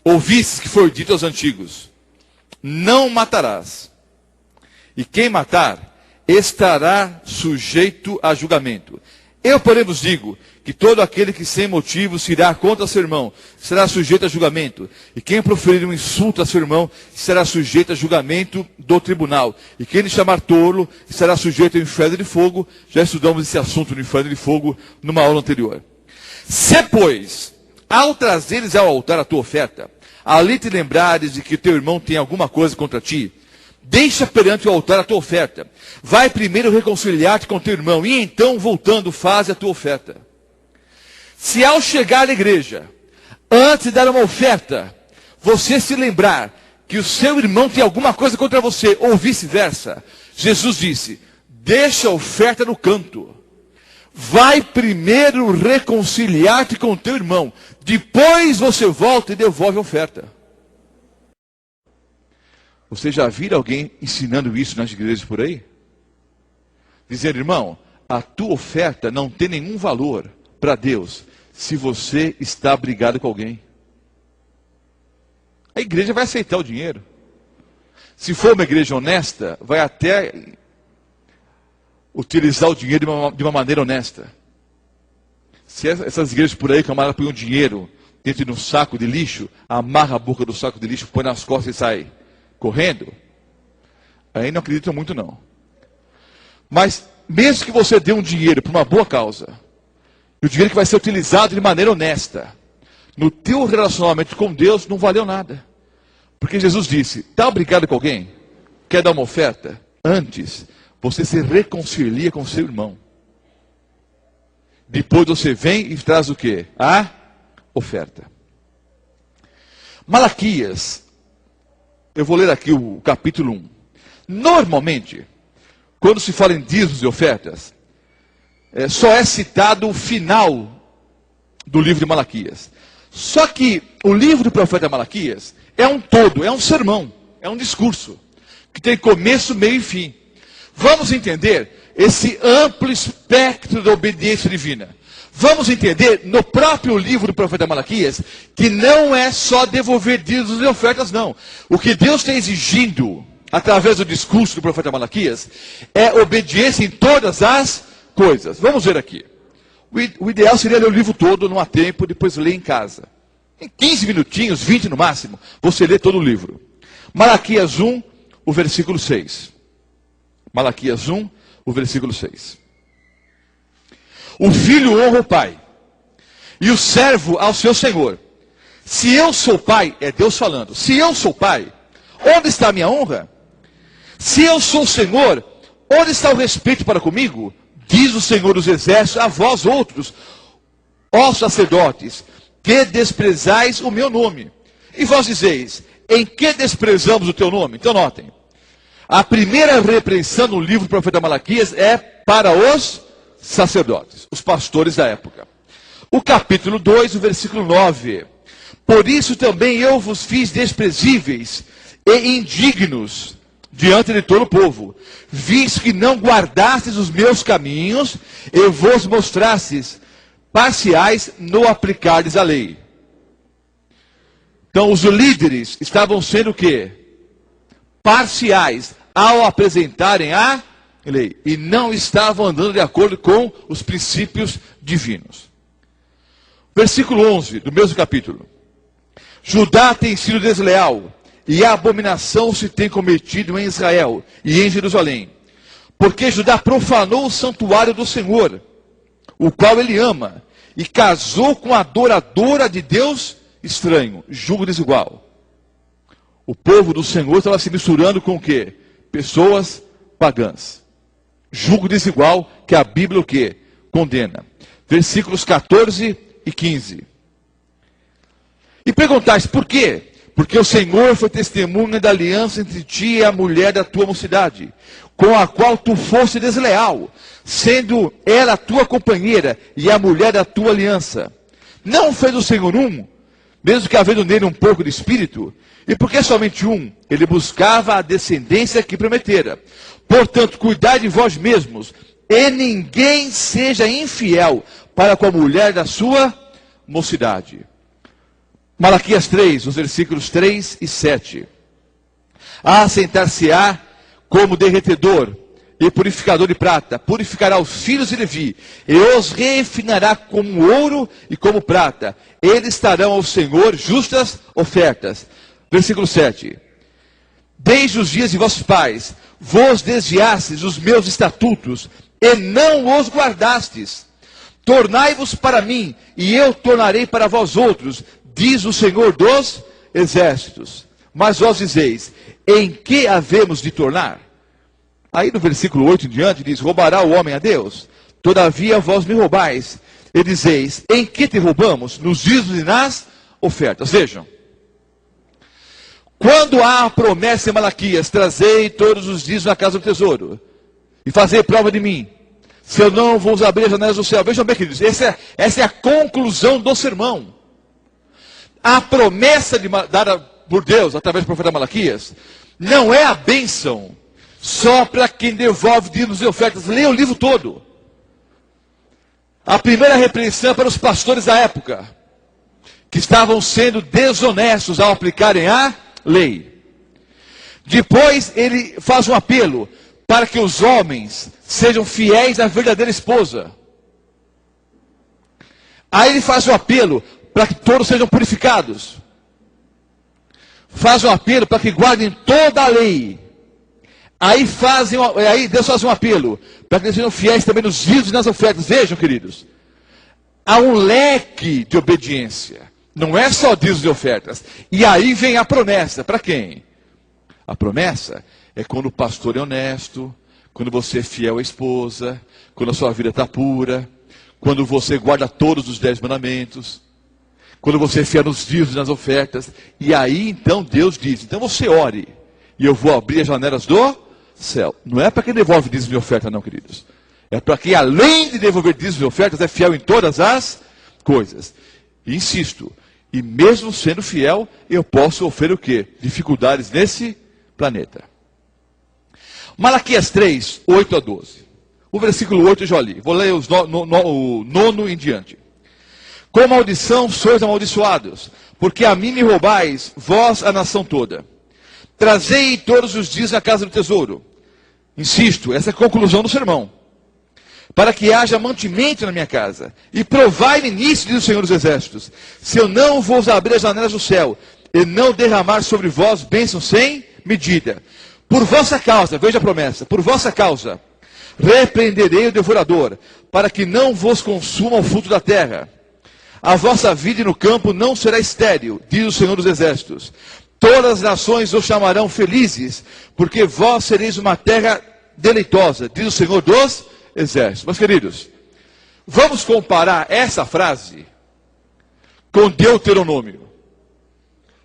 Ouvistes que foi dito aos antigos: não matarás. E quem matar estará sujeito a julgamento. Eu, porém, vos digo que todo aquele que sem motivo se irá contra seu irmão será sujeito a julgamento. E quem proferir um insulto a seu irmão será sujeito a julgamento do tribunal. E quem lhe chamar tolo será sujeito ao inferno de fogo. Já estudamos esse assunto no inferno de fogo numa aula anterior. Se, pois, ao trazeres ao altar a tua oferta, ali te lembrares de que teu irmão tem alguma coisa contra ti, deixa perante o altar a tua oferta. Vai primeiro reconciliar-te com teu irmão, e então, voltando, faz a tua oferta. Se ao chegar à igreja, antes de dar uma oferta, você se lembrar que o seu irmão tem alguma coisa contra você, ou vice-versa, Jesus disse, deixa a oferta no canto. Vai primeiro reconciliar-te com o teu irmão. Depois você volta e devolve a oferta. Você já viu alguém ensinando isso nas igrejas por aí? Dizendo, irmão, a tua oferta não tem nenhum valor para Deus se você está brigado com alguém. A igreja vai aceitar o dinheiro. Se for uma igreja honesta, vai até utilizar o dinheiro de uma maneira honesta. Se essas igrejas por aí que amarram põem o dinheiro dentro de um saco de lixo, amarra a boca do saco de lixo, põe nas costas e sai correndo, aí não acreditam muito não. Mas mesmo que você dê um dinheiro para uma boa causa, e o dinheiro que vai ser utilizado de maneira honesta, no teu relacionamento com Deus não valeu nada. Porque Jesus disse, está obrigado com alguém? Quer dar uma oferta? Antes, você se reconcilia com seu irmão. Depois você vem e traz o quê? A oferta. Malaquias, eu vou ler aqui o capítulo 1. Normalmente, quando se fala em dízimos e ofertas, só é citado o final do livro de Malaquias. Só que o livro do profeta Malaquias é um todo, é um sermão, é um discurso, que tem começo, meio e fim. Vamos entender esse amplo espectro da obediência divina. Vamos entender no próprio livro do profeta Malaquias que não é só devolver dízimos e ofertas, não. O que Deus está exigindo através do discurso do profeta Malaquias é obediência em todas as coisas. Vamos ver aqui. O ideal seria ler o livro todo, não há tempo, depois ler em casa. Em 15 minutinhos, 20 no máximo, você lê todo o livro. Malaquias 1, o versículo 6. Malaquias 1, o versículo 6. O filho honra o pai, e o servo ao seu senhor. Se eu sou pai, é Deus falando, se eu sou pai, onde está a minha honra? Se eu sou senhor, onde está o respeito para comigo? Diz o Senhor dos Exércitos a vós outros, ó sacerdotes, que desprezais o meu nome. E vós dizeis, em que desprezamos o teu nome? Então notem, a primeira repreensão no livro do profeta Malaquias é para os sacerdotes, os pastores da época. O capítulo 2, o versículo 9. Por isso também eu vos fiz desprezíveis e indignos diante de todo o povo, visto que não guardastes os meus caminhos e vos mostrastes parciais no aplicardes a lei. Então os líderes estavam sendo o quê? Parciais ao apresentarem a lei. E não estavam andando de acordo com os princípios divinos. Versículo 11 do mesmo capítulo. Judá tem sido desleal, e a abominação se tem cometido em Israel e em Jerusalém. Porque Judá profanou o santuário do Senhor, o qual ele ama, e casou com a adoradora de Deus estranho, julgo desigual. O povo do Senhor estava se misturando com o quê? Pessoas pagãs. Julgo desigual que a Bíblia o quê? Condena. Versículos 14 e 15. E perguntais, por quê? Porque o Senhor foi testemunha da aliança entre ti e a mulher da tua mocidade, com a qual tu foste desleal, sendo ela a tua companheira e a mulher da tua aliança. Não fez o Senhor um, mesmo que havendo nele um pouco de espírito? E porque somente um? Ele buscava a descendência que prometera. Portanto, cuidai de vós mesmos, e ninguém seja infiel para com a mulher da sua mocidade. Malaquias 3, os versículos 3 e 7. Assentar-se-á como derretedor e purificador de prata, purificará os filhos de Levi, e os refinará como ouro e como prata. Eles estarão ao Senhor justas ofertas. Versículo 7. Desde os dias de vossos pais, vos desviastes dos meus estatutos, e não os guardastes. Tornai-vos para mim, e eu tornarei para vós outros, diz o Senhor dos exércitos. Mas vós dizeis, em que havemos de tornar? Aí no versículo 8 em diante diz, roubará o homem a Deus? Todavia vós me roubais. E dizeis, em que te roubamos? Nos dízimos e nas ofertas. Vejam. Quando há a promessa em Malaquias, trazei todos os dízimos na casa do tesouro, e fazei prova de mim, se eu não vos abrir as janelas do céu. Vejam bem, queridos, essa é a conclusão do sermão. A promessa dada por Deus, através do profeta Malaquias, não é a bênção só para quem devolve dízimos e ofertas. Leia o livro todo. A primeira repreensão é para os pastores da época, que estavam sendo desonestos ao aplicarem a lei. Depois ele faz um apelo para que os homens sejam fiéis à verdadeira esposa. Aí ele faz um apelo para que todos sejam purificados. Faz um apelo para que guardem toda a lei. Aí Deus faz um apelo para que eles sejam fiéis também nos dízimos e nas ofertas. Vejam, queridos, há um leque de obediência. Não é só dízimos e ofertas. E aí vem a promessa. Para quem? A promessa é quando o pastor é honesto, quando você é fiel à esposa, quando a sua vida está pura, quando você guarda todos os 10 mandamentos, quando você é fiel nos dízimos e nas ofertas. E aí então Deus diz, então você ore, e eu vou abrir as janelas do céu. Não é para quem devolve dízimos e ofertas não, queridos. É para quem além de devolver dízimos e ofertas, é fiel em todas as coisas. E insisto, e mesmo sendo fiel, eu posso sofrer o quê? Dificuldades nesse planeta. Malaquias 3, 8 a 12. O versículo 8 eu já li. Vou ler o 9 em diante. Com maldição sois amaldiçoados, porque a mim me roubais, vós a nação toda. Trazei todos os dias na casa do tesouro. Insisto, essa é a conclusão do sermão. Para que haja mantimento na minha casa. E provai-me nisso, diz o Senhor dos Exércitos, se eu não vos abrir as janelas do céu, e não derramar sobre vós bênçãos sem medida. Por vossa causa, veja a promessa, por vossa causa, repreenderei o devorador, para que não vos consuma o fruto da terra. A vossa vida no campo não será estéril, diz o Senhor dos Exércitos. Todas as nações os chamarão felizes, porque vós sereis uma terra deleitosa, diz o Senhor dos Exércitos. Mas queridos, vamos comparar essa frase com Deuteronômio.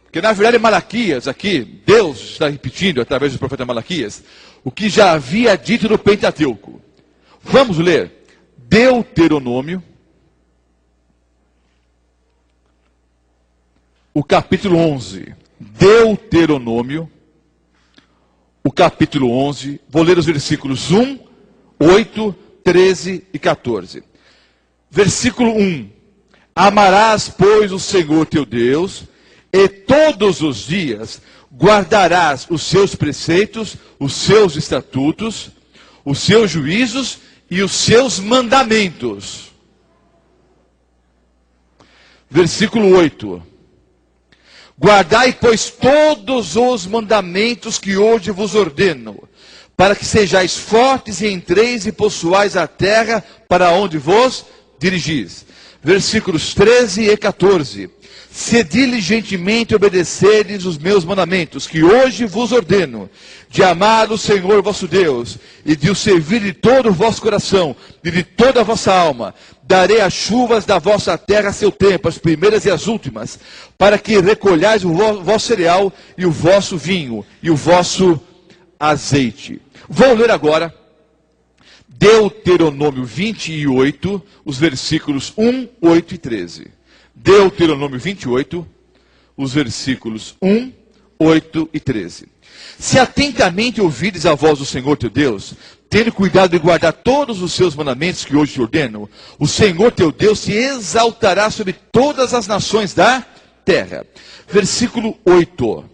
Porque na verdade Malaquias aqui, Deus está repetindo através do profeta Malaquias, o que já havia dito no Pentateuco. Vamos ler Deuteronômio, o capítulo 11. Deuteronômio, o capítulo 11, vou ler os versículos 1, 8, 13 e 14. Versículo 1. Amarás, pois, o Senhor teu Deus, e todos os dias guardarás os seus preceitos, os seus estatutos, os seus juízos e os seus mandamentos. Versículo 8. Guardai, pois, todos os mandamentos que hoje vos ordeno, para que sejais fortes e entreis e possuais a terra para onde vos dirigis. Versículos 13 e 14. Se diligentemente obedecerdes os meus mandamentos, que hoje vos ordeno, de amar o Senhor vosso Deus, e de o servir de todo o vosso coração, e de toda a vossa alma, darei as chuvas da vossa terra a seu tempo, as primeiras e as últimas, para que recolhais o vosso cereal, e o vosso vinho, e o vosso azeite. Vou ler agora Deuteronômio 28, os versículos 1, 8 e 13. Deuteronômio 28, os versículos 1, 8 e 13. Se atentamente ouvires a voz do Senhor teu Deus, tendo cuidado de guardar todos os seus mandamentos que hoje te ordeno, o Senhor teu Deus se exaltará sobre todas as nações da terra. Versículo 8.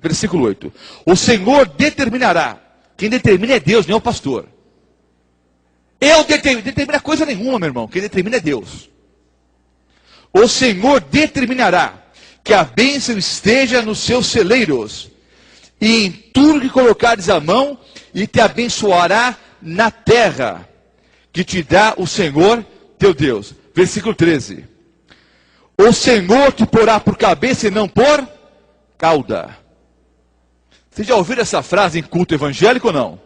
Versículo 8. O Senhor determinará. Quem determina é Deus, não é o pastor. Eu determina coisa nenhuma, meu irmão. Quem determina é Deus. O Senhor determinará que a bênção esteja nos seus celeiros, e em tudo que colocares a mão, e te abençoará na terra, que te dá o Senhor teu Deus. Versículo 13. O Senhor te porá por cabeça e não por cauda. Vocês já ouviram essa frase em culto evangélico ou não?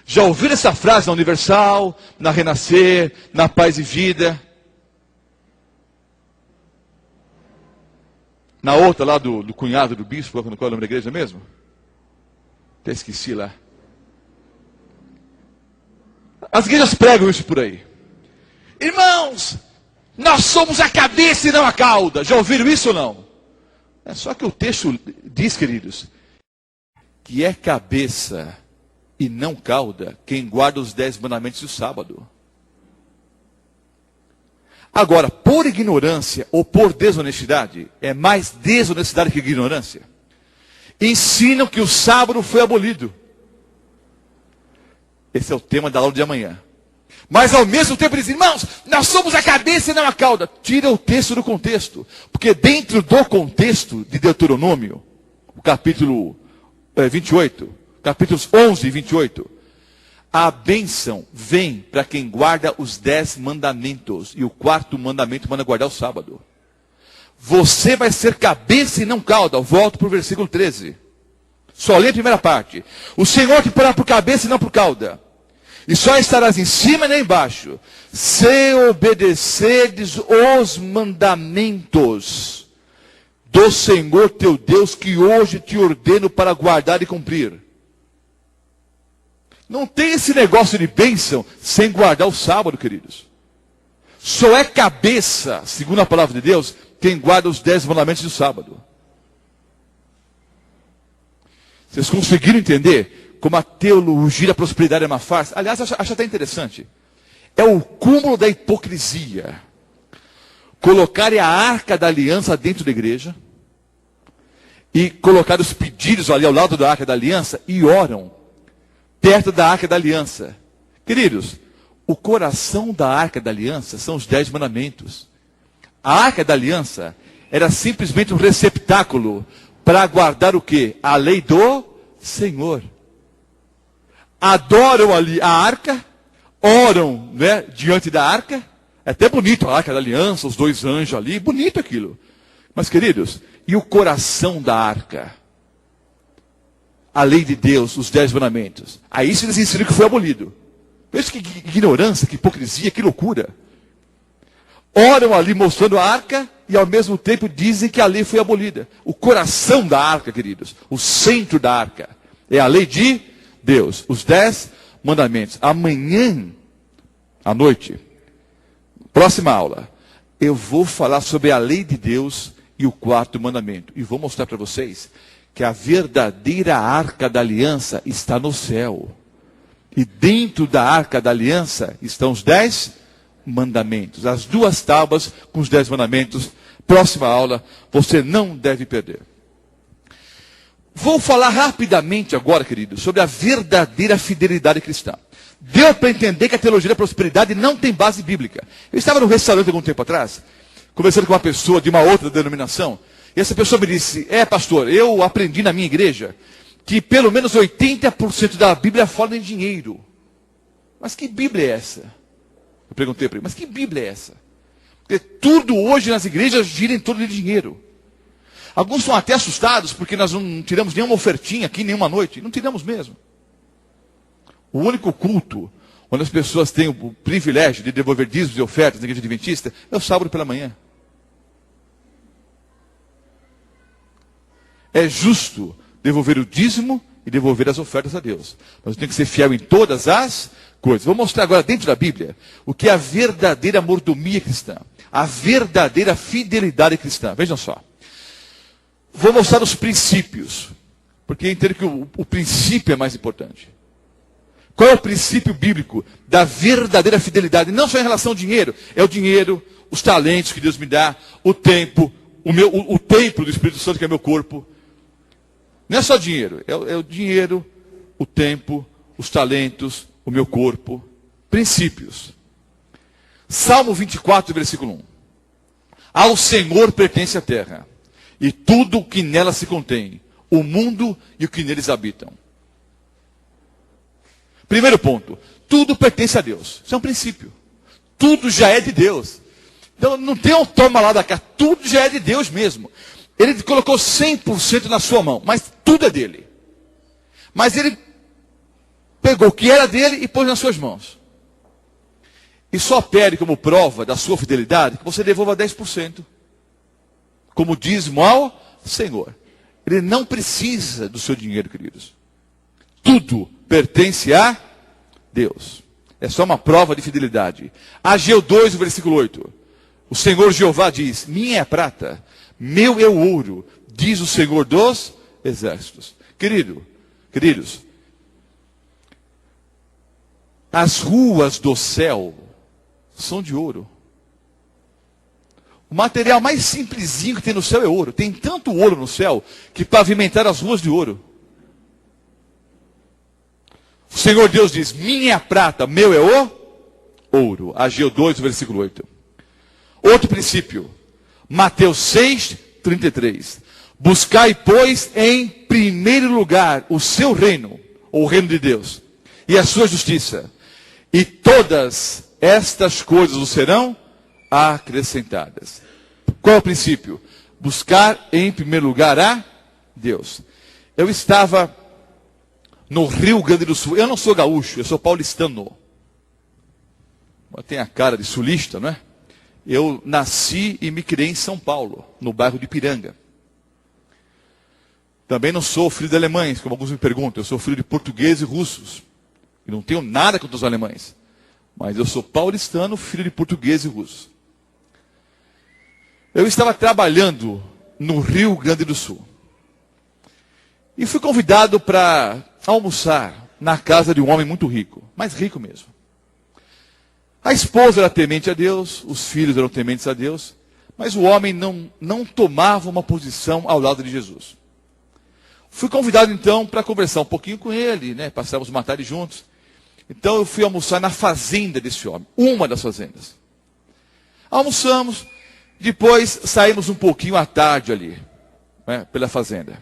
Já ouviram essa frase na Universal, na Renascer, na Paz e Vida? Na outra lá do cunhado do bispo, qual é o nome da igreja mesmo? Até esqueci lá. As igrejas pregam isso por aí. Irmãos, nós somos a cabeça e não a cauda. Já ouviram isso ou não? É só que o texto diz, queridos, que é cabeça e não cauda quem guarda os 10 mandamentos do sábado. Agora, por ignorância ou por desonestidade, é mais desonestidade que ignorância, ensinam que o sábado foi abolido. Esse é o tema da aula de amanhã. Mas ao mesmo tempo dizem, irmãos, nós somos a cabeça e não a cauda. Tira o texto do contexto. Porque dentro do contexto de Deuteronômio, o capítulo 28, capítulos 11 e 28, a bênção vem para quem guarda os 10 mandamentos. E o 4º mandamento manda guardar o sábado. Você vai ser cabeça e não cauda. Volto para o versículo 13. Só lê a primeira parte. O Senhor te porá por cabeça e não por cauda. E só estarás em cima e nem embaixo, se obedecerdes os mandamentos do Senhor teu Deus, que hoje te ordeno para guardar e cumprir. Não tem esse negócio de bênção sem guardar o sábado, queridos. Só é cabeça, segundo a palavra de Deus, quem guarda os 10 mandamentos do sábado. Vocês conseguiram entender como a teologia da prosperidade é uma farsa? Aliás, acho até interessante. É o cúmulo da hipocrisia. Colocarem a arca da aliança dentro da igreja e colocar os pedidos ali ao lado da arca da aliança e oram perto da arca da aliança. Queridos, o coração da arca da aliança são os 10 mandamentos. A arca da aliança era simplesmente um receptáculo para guardar o quê? A lei do Senhor. Adoram ali a arca, oram, né, diante da arca. É até bonito a arca da aliança, os 2 anjos ali, bonito aquilo. Mas queridos, e o coração da arca? A lei de Deus, os 10 mandamentos. Aí isso eles ensinam que foi abolido. Veja que ignorância, que hipocrisia, que loucura. Oram ali mostrando a arca e ao mesmo tempo dizem que a lei foi abolida. O coração da arca, queridos, o centro da arca, é a lei de Deus, os 10 mandamentos. Amanhã, à noite, próxima aula, eu vou falar sobre a lei de Deus e o 4º mandamento. E vou mostrar para vocês que a verdadeira arca da aliança está no céu. E dentro da arca da aliança estão os 10 mandamentos. As 2 tábuas com os 10 mandamentos. Próxima aula, você não deve perder. Vou falar rapidamente agora, queridos, sobre a verdadeira fidelidade cristã. Deu para entender que a teologia da prosperidade não tem base bíblica. Eu estava no restaurante algum tempo atrás, conversando com uma pessoa de uma outra denominação, E essa pessoa me disse, pastor, eu aprendi na minha igreja que pelo menos 80% da Bíblia fala em dinheiro. Mas que Bíblia é essa? Eu perguntei para ele, mas que Bíblia é essa? Porque tudo hoje nas igrejas gira em torno de dinheiro. Alguns são até assustados porque nós não tiramos nenhuma ofertinha aqui, nenhuma noite. Não tiramos mesmo. O único culto onde as pessoas têm o privilégio de devolver dízimos e ofertas na igreja adventista é o sábado pela manhã. É justo devolver o dízimo e devolver as ofertas a Deus. Mas tem que ser fiel em todas as coisas. Vou mostrar agora dentro da Bíblia o que é a verdadeira mordomia cristã. A verdadeira fidelidade cristã. Vejam só. Vou mostrar os princípios. Porque entendo que o princípio é mais importante. Qual é o princípio bíblico da verdadeira fidelidade? Não só em relação ao dinheiro. É o dinheiro, os talentos que Deus me dá, o tempo, o templo do Espírito Santo que é meu corpo. Não é só dinheiro. É o dinheiro, o tempo, os talentos, o meu corpo. Princípios. Salmo 24, versículo 1. Ao Senhor pertence a terra, e tudo o que nela se contém, o mundo e o que neles habitam. Primeiro ponto, tudo pertence a Deus. Isso é um princípio. Tudo já é de Deus. Então não tem um toma lá da cá, tudo já é de Deus mesmo. Ele colocou 100% na sua mão, mas tudo é dele. Mas ele pegou o que era dele e pôs nas suas mãos. E só pede como prova da sua fidelidade que você devolva 10%. Como dízimo ao Senhor. Ele não precisa do seu dinheiro, queridos. Tudo pertence a Deus. É só uma prova de fidelidade. Ageu 2, versículo 8. O Senhor Jeová diz, minha é a prata, meu é o ouro, diz o Senhor dos exércitos. Queridos, as ruas do céu são de ouro. O material mais simplesinho que tem no céu é ouro. Tem tanto ouro no céu que pavimentaram as ruas de ouro. O Senhor Deus diz, minha é a prata, meu é o ouro. Ageu 2, versículo 8. Outro princípio. Mateus 6, 33. Buscai, pois, em primeiro lugar o seu reino, ou o reino de Deus, e a sua justiça. E todas estas coisas o serão acrescentadas. Qual é o princípio? Buscar em primeiro lugar a Deus. Eu estava no Rio Grande do Sul. Eu não sou gaúcho, eu sou paulistano. Tem a cara de sulista, não é? Eu nasci e me criei em São Paulo, no bairro de Ipiranga. Também não sou filho de alemães, como alguns me perguntam. Eu sou filho de portugueses e russos. E não tenho nada contra os alemães. Mas eu sou paulistano, filho de portugueses e russos. Eu estava trabalhando no Rio Grande do Sul. E fui convidado para almoçar na casa de um homem muito rico. Mais rico mesmo. A esposa era temente a Deus, os filhos eram tementes a Deus. Mas o homem não tomava uma posição ao lado de Jesus. Fui convidado então para conversar um pouquinho com ele, né? Passamos uma tarde juntos. Então eu fui almoçar na fazenda desse homem, uma das fazendas. Almoçamos, depois saímos um pouquinho à tarde ali, né, pela fazenda.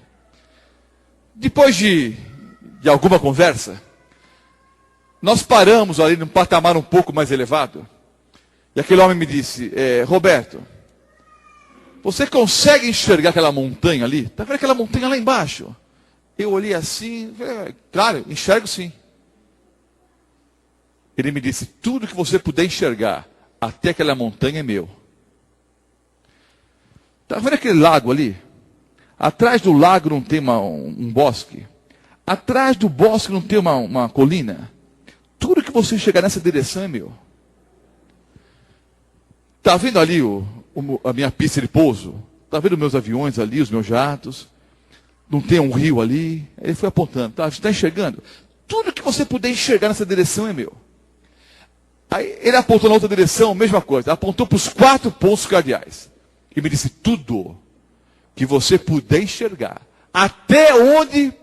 Depois de alguma conversa, nós paramos ali num patamar um pouco mais elevado. E aquele homem me disse, Roberto, você consegue enxergar aquela montanha ali? Está vendo aquela montanha lá embaixo? Eu olhei assim, claro, enxergo sim. Ele me disse, tudo que você puder enxergar até aquela montanha é meu. Está vendo aquele lago ali? Atrás do lago não tem um bosque. Atrás do bosque não tem uma colina. Tudo que você chegar nessa direção é meu. Está vendo ali a minha pista de pouso? Está vendo meus aviões ali, os meus jatos? Não tem um rio ali? Ele foi apontando. Você está enxergando? Tudo que você puder enxergar nessa direção é meu. Aí ele apontou na outra direção, mesma coisa. Apontou para os 4 pontos cardeais. E me disse, tudo que você puder enxergar, até onde,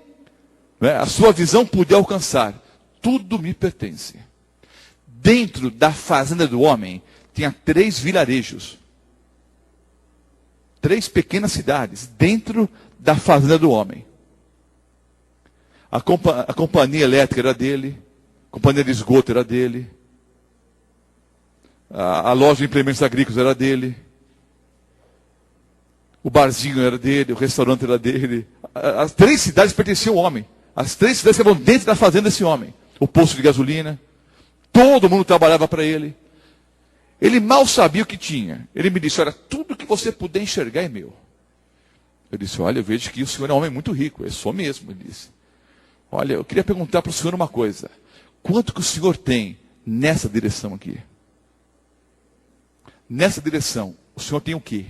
né, a sua visão puder alcançar, tudo me pertence. Dentro da fazenda do homem, tinha 3 vilarejos. 3 pequenas cidades dentro da fazenda do homem. A companhia elétrica era dele, a companhia de esgoto era dele, a loja de implementos agrícolas era dele, o barzinho era dele, o restaurante era dele. As 3 cidades pertenciam ao homem. As 3 cidades estavam dentro da fazenda desse homem. O posto de gasolina, todo mundo trabalhava para ele. Ele mal sabia o que tinha. Ele me disse, olha, tudo que você puder enxergar é meu. Eu disse, olha, eu vejo que o senhor é um homem muito rico. Eu sou mesmo, ele disse. Olha, eu queria perguntar para o senhor uma coisa. Quanto que o senhor tem nessa direção aqui? Nessa direção, o senhor tem o quê?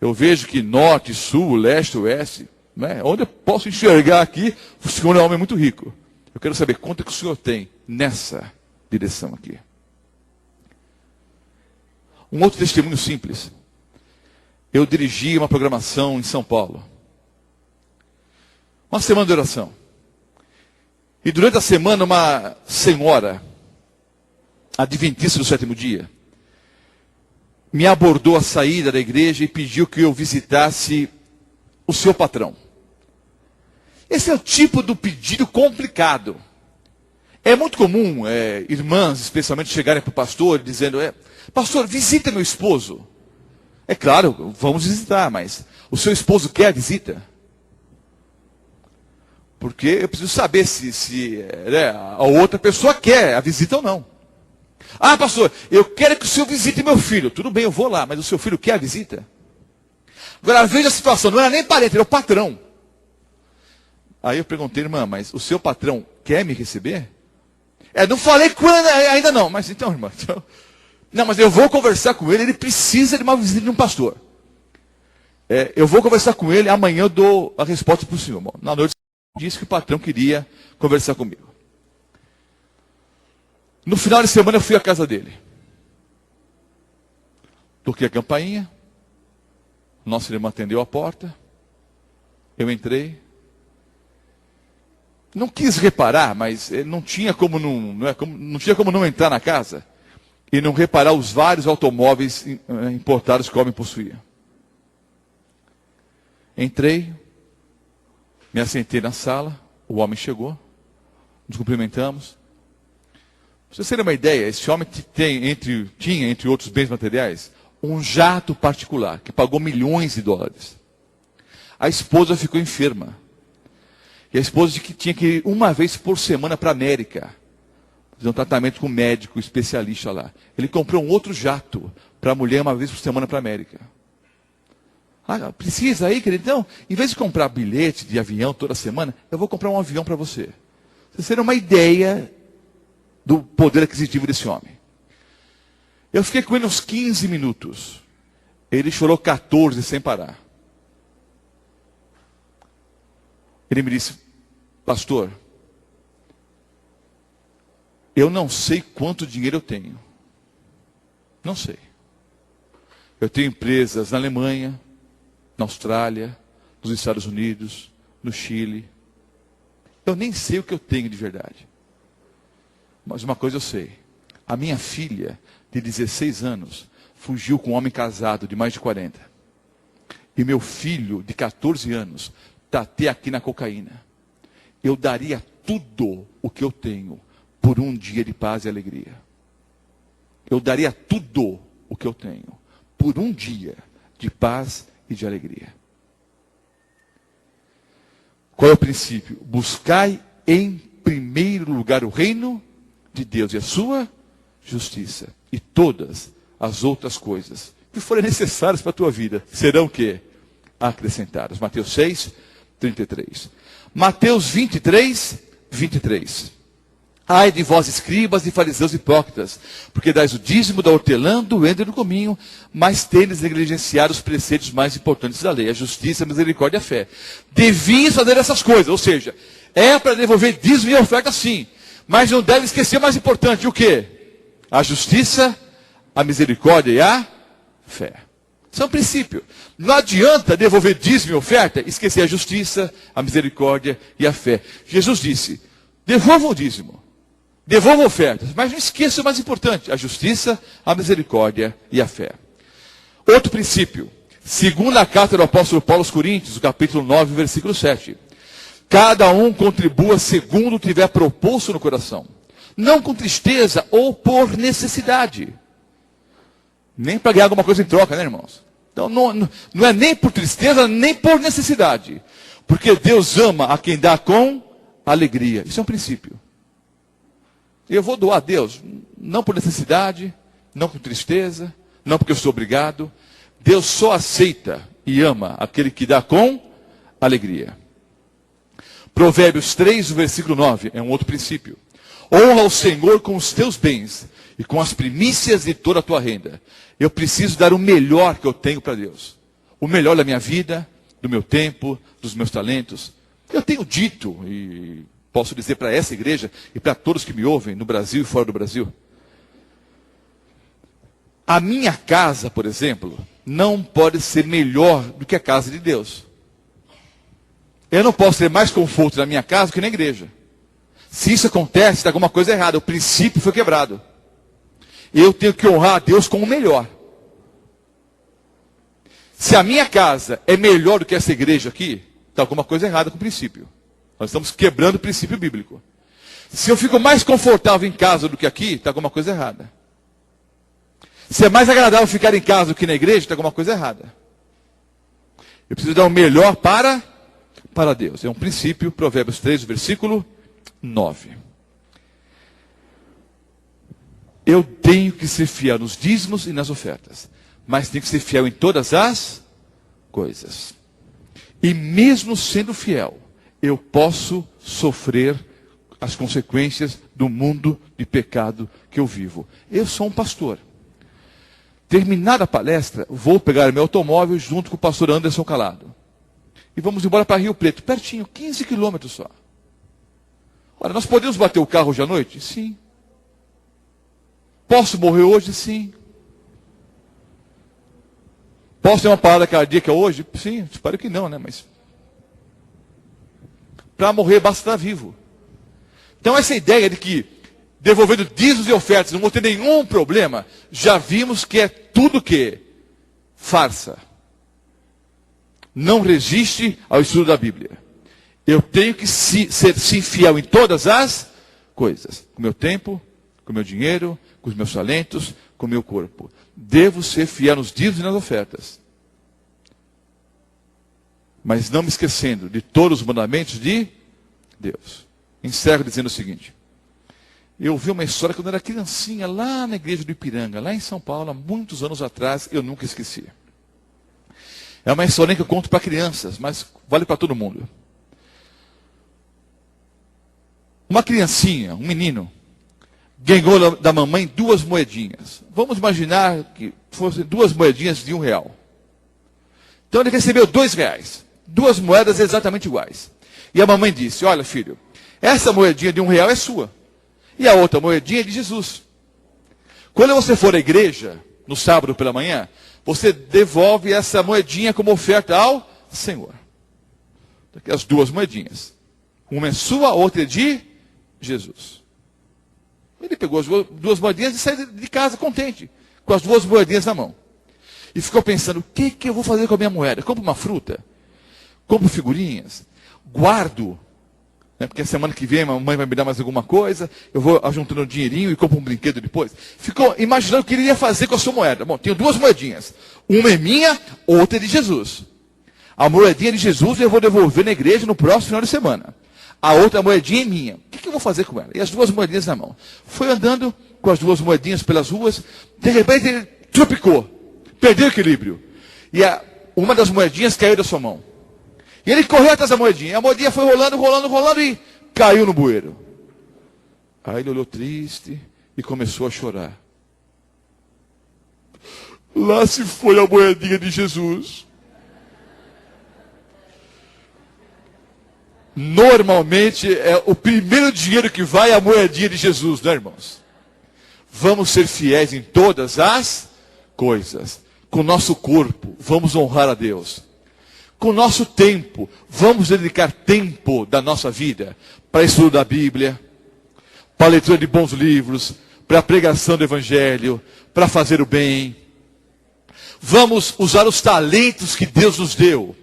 Eu vejo que norte, sul, leste, oeste, né? Onde eu posso enxergar aqui, o senhor é um homem muito rico. Eu quero saber quanto que o senhor tem nessa direção aqui. Um outro testemunho simples. Eu dirigi uma programação em São Paulo. Uma semana de oração. E durante a semana, uma senhora, adventista do 7º dia, me abordou à saída da igreja e pediu que eu visitasse o seu patrão. Esse é o tipo do pedido complicado. É muito comum irmãs, especialmente, chegarem para o pastor dizendo, pastor, visita meu esposo. É claro, vamos visitar, mas o seu esposo quer a visita? Porque eu preciso saber se a outra pessoa quer a visita ou não. Ah, pastor, eu quero que o senhor visite meu filho. Tudo bem, eu vou lá, mas o seu filho quer a visita? Agora, veja a situação, não era nem parente, era o patrão. Aí eu perguntei, irmã, mas o seu patrão quer me receber? Não falei com ele ainda não. Mas então, irmã, não, mas eu vou conversar com ele precisa de uma visita de um pastor. Eu vou conversar com ele, amanhã eu dou a resposta para o senhor. Bom, na noite disse que o patrão queria conversar comigo. No final de semana eu fui à casa dele. Toquei a campainha. Nossa irmã atendeu a porta. Eu entrei. Não quis reparar, mas não tinha como não entrar na casa e não reparar os vários automóveis importados que o homem possuía. Entrei, me assentei na sala, o homem chegou, nos cumprimentamos. Para vocês terem uma ideia, esse homem tinha, entre outros bens materiais, um jato particular, que pagou milhões de dólares. A esposa ficou enferma. E a esposa disse que tinha que ir uma vez por semana para a América. Fazer um tratamento com um médico especialista lá. Ele comprou um outro jato para a mulher uma vez por semana para a América. Ah, precisa aí, querido? Então, em vez de comprar bilhete de avião toda semana, eu vou comprar um avião para você. Vocês terem uma ideia do poder aquisitivo desse homem. Eu fiquei com ele uns 15 minutos. Ele chorou 14 sem parar. Ele me disse, pastor, eu não sei quanto dinheiro eu tenho. Não sei. Eu tenho empresas na Alemanha, na Austrália, nos Estados Unidos, no Chile. Eu nem sei o que eu tenho de verdade. Mas uma coisa eu sei. A minha filha, de 16 anos, fugiu com um homem casado de mais de 40. E meu filho, de 14 anos, está até aqui na cocaína. Eu daria tudo o que eu tenho por um dia de paz e alegria. Eu daria tudo o que eu tenho por um dia de paz e de alegria. Qual é o princípio? Buscai em primeiro lugar o reino de Deus e a sua justiça. E todas as outras coisas que forem necessárias para a tua vida serão o quê? Acrescentadas. Mateus 6, 33. Mateus 23, 23. Ai de vós, escribas e fariseus hipócritas, porque dais o dízimo da hortelã, do endro e do cominho, mas tendes negligenciado os preceitos mais importantes da lei, a justiça, a misericórdia e a fé. Devias fazer essas coisas, ou seja, é para devolver dízimo e oferta sim, mas não deve esquecer o mais importante, o quê? A justiça, a misericórdia e a fé. Isso é um princípio. Não adianta devolver dízimo e oferta, esquecer a justiça, a misericórdia e a fé. Jesus disse, devolvam o dízimo. Devolvam ofertas, mas não esqueça o mais importante, a justiça, a misericórdia e a fé. Outro princípio, Segunda carta do apóstolo Paulo aos Coríntios, capítulo 9, versículo 7. Cada um contribua segundo tiver proposto no coração, não com tristeza ou por necessidade. Nem para ganhar alguma coisa em troca, né, irmãos? Então não é nem por tristeza, nem por necessidade. Porque Deus ama a quem dá com alegria. Isso é um princípio. Eu vou doar a Deus, não por necessidade, não por tristeza, não porque eu sou obrigado. Deus só aceita e ama aquele que dá com alegria. Provérbios 3, versículo 9, é um outro princípio. Honra o Senhor com os teus bens e com as primícias de toda a tua renda. Eu preciso dar o melhor que eu tenho para Deus. O melhor da minha vida, do meu tempo, dos meus talentos. Eu tenho dito, e posso dizer para essa igreja e para todos que me ouvem, no Brasil e fora do Brasil. A minha casa, por exemplo, não pode ser melhor do que a casa de Deus. Eu não posso ter mais conforto na minha casa que na igreja. Se isso acontece, está alguma coisa errada. O princípio foi quebrado. Eu tenho que honrar a Deus com o melhor. Se a minha casa é melhor do que essa igreja aqui, está alguma coisa errada com o princípio. Nós estamos quebrando o princípio bíblico. Se eu fico mais confortável em casa do que aqui, está alguma coisa errada. Se é mais agradável ficar em casa do que na igreja, está alguma coisa errada. Eu preciso dar o melhor para Deus. É um princípio, Provérbios 3, versículo 9. Eu tenho que ser fiel nos dízimos e nas ofertas, mas tenho que ser fiel em todas as coisas. E mesmo sendo fiel, eu posso sofrer as consequências do mundo de pecado que eu vivo. Eu sou um pastor. Terminada a palestra, vou pegar meu automóvel junto com o pastor Anderson Calado. E vamos embora para Rio Preto, pertinho, 15 quilômetros só. Olha, nós podemos bater o carro hoje à noite? Sim. Posso morrer hoje? Sim. Posso ter uma parada cardíaca hoje? Sim, espero que não, né? Mas para morrer basta estar vivo. Então essa ideia de que devolvendo dízimos e ofertas não vou ter nenhum problema, já vimos que é tudo que? Farsa. Não resiste ao estudo da Bíblia. Eu tenho que ser sim fiel em todas as coisas. Com o meu tempo, com o meu dinheiro, com os meus talentos, com o meu corpo. Devo ser fiel nos dízimos e nas ofertas. Mas não me esquecendo de todos os mandamentos de Deus. Encerro dizendo o seguinte. Eu vi uma história quando eu era criancinha, lá na igreja do Ipiranga, lá em São Paulo, há muitos anos atrás, eu nunca esqueci. É uma história que eu conto para crianças, mas vale para todo mundo. Uma criancinha, um menino, ganhou da mamãe 2 moedinhas. Vamos imaginar que fossem 2 moedinhas de R$1. Então ele recebeu R$2. 2 moedas exatamente iguais. E a mamãe disse, olha filho, essa moedinha de R$1 é sua. E a outra moedinha é de Jesus. Quando você for à igreja, no sábado pela manhã, você devolve essa moedinha como oferta ao Senhor. As 2 moedinhas. Uma é sua, a outra é de Jesus. Ele pegou as 2 moedinhas e saiu de casa contente, com as 2 moedinhas na mão. E ficou pensando, o que eu vou fazer com a minha moeda? Compro uma fruta? Compro figurinhas? Guardo? Porque a semana que vem a mamãe vai me dar mais alguma coisa, eu vou ajuntando um dinheirinho e compro um brinquedo depois. Ficou imaginando o que ele ia fazer com a sua moeda. Bom, tenho 2 moedinhas. Uma é minha, outra é de Jesus. A moedinha de Jesus eu vou devolver na igreja no próximo final de semana. A outra moedinha é minha. O que eu vou fazer com ela? E as 2 moedinhas na mão. Foi andando com as 2 moedinhas pelas ruas, de repente ele tropicou, perdeu o equilíbrio. E uma das moedinhas caiu da sua mão. E ele correu atrás da moedinha. A moedinha foi rolando e caiu no bueiro. Aí ele olhou triste e começou a chorar. Lá se foi a moedinha de Jesus. Normalmente é o primeiro dinheiro que vai a moedinha de Jesus, né, irmãos? Vamos ser fiéis em todas as coisas. Com o nosso corpo, vamos honrar a Deus. Com o nosso tempo, vamos dedicar tempo da nossa vida para estudo da Bíblia, para a leitura de bons livros, para a pregação do Evangelho, para fazer o bem. Vamos usar os talentos que Deus nos deu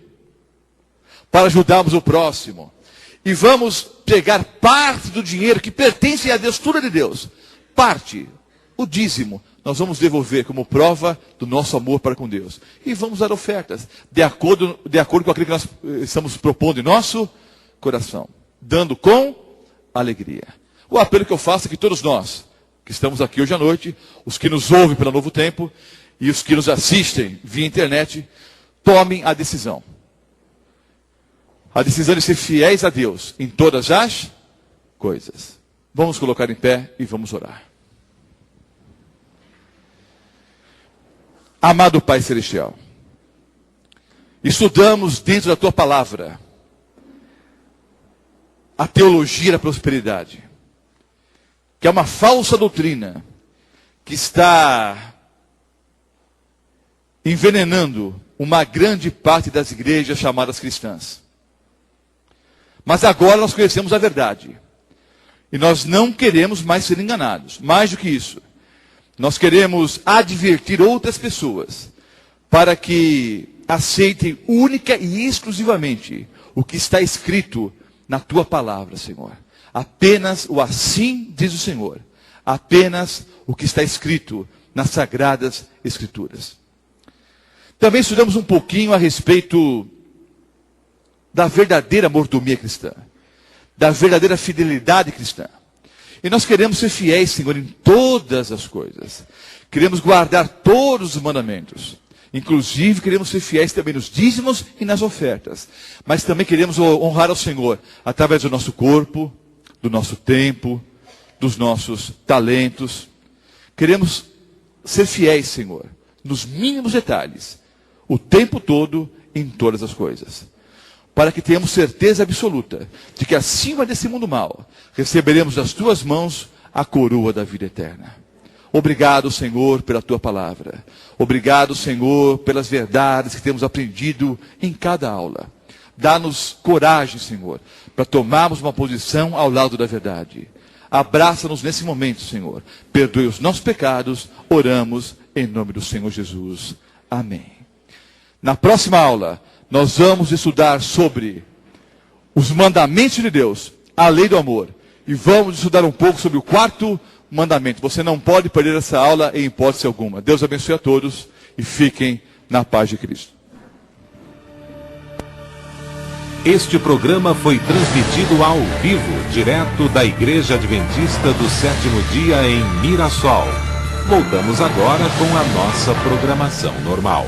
para ajudarmos o próximo. E vamos pegar parte do dinheiro que pertence a Deus, tudo é de Deus. Parte, o dízimo, nós vamos devolver como prova do nosso amor para com Deus. E vamos dar ofertas, de acordo com aquilo que nós estamos propondo em nosso coração. Dando com alegria. O apelo que eu faço é que todos nós, que estamos aqui hoje à noite, os que nos ouvem pela Novo Tempo, e os que nos assistem via internet, tomem a decisão. A decisão de ser fiéis a Deus em todas as coisas. Vamos colocar em pé e vamos orar. Amado Pai Celestial, estudamos dentro da Tua Palavra a teologia da prosperidade, que é uma falsa doutrina que está envenenando uma grande parte das igrejas chamadas cristãs. Mas agora nós conhecemos a verdade. E nós não queremos mais ser enganados. Mais do que isso, nós queremos advertir outras pessoas para que aceitem única e exclusivamente o que está escrito na Tua Palavra, Senhor. Apenas o assim diz o Senhor. Apenas o que está escrito nas Sagradas Escrituras. Também estudamos um pouquinho a respeito da verdadeira mordomia cristã, da verdadeira fidelidade cristã. E nós queremos ser fiéis, Senhor, em todas as coisas. Queremos guardar todos os mandamentos. Inclusive, queremos ser fiéis também nos dízimos e nas ofertas. Mas também queremos honrar ao Senhor através do nosso corpo, do nosso tempo, dos nossos talentos. Queremos ser fiéis, Senhor, nos mínimos detalhes, o tempo todo, em todas as coisas. Para que tenhamos certeza absoluta de que acima desse mundo mal, receberemos das Tuas mãos a coroa da vida eterna. Obrigado, Senhor, pela Tua Palavra. Obrigado, Senhor, pelas verdades que temos aprendido em cada aula. Dá-nos coragem, Senhor, para tomarmos uma posição ao lado da verdade. Abraça-nos nesse momento, Senhor. Perdoe os nossos pecados. Oramos em nome do Senhor Jesus. Amém. Na próxima aula, nós vamos estudar sobre os mandamentos de Deus, a lei do amor. E vamos estudar um pouco sobre o quarto mandamento. Você não pode perder essa aula em hipótese alguma. Deus abençoe a todos e fiquem na paz de Cristo. Este programa foi transmitido ao vivo, direto da Igreja Adventista do Sétimo Dia em Mirassol. Voltamos agora com a nossa programação normal.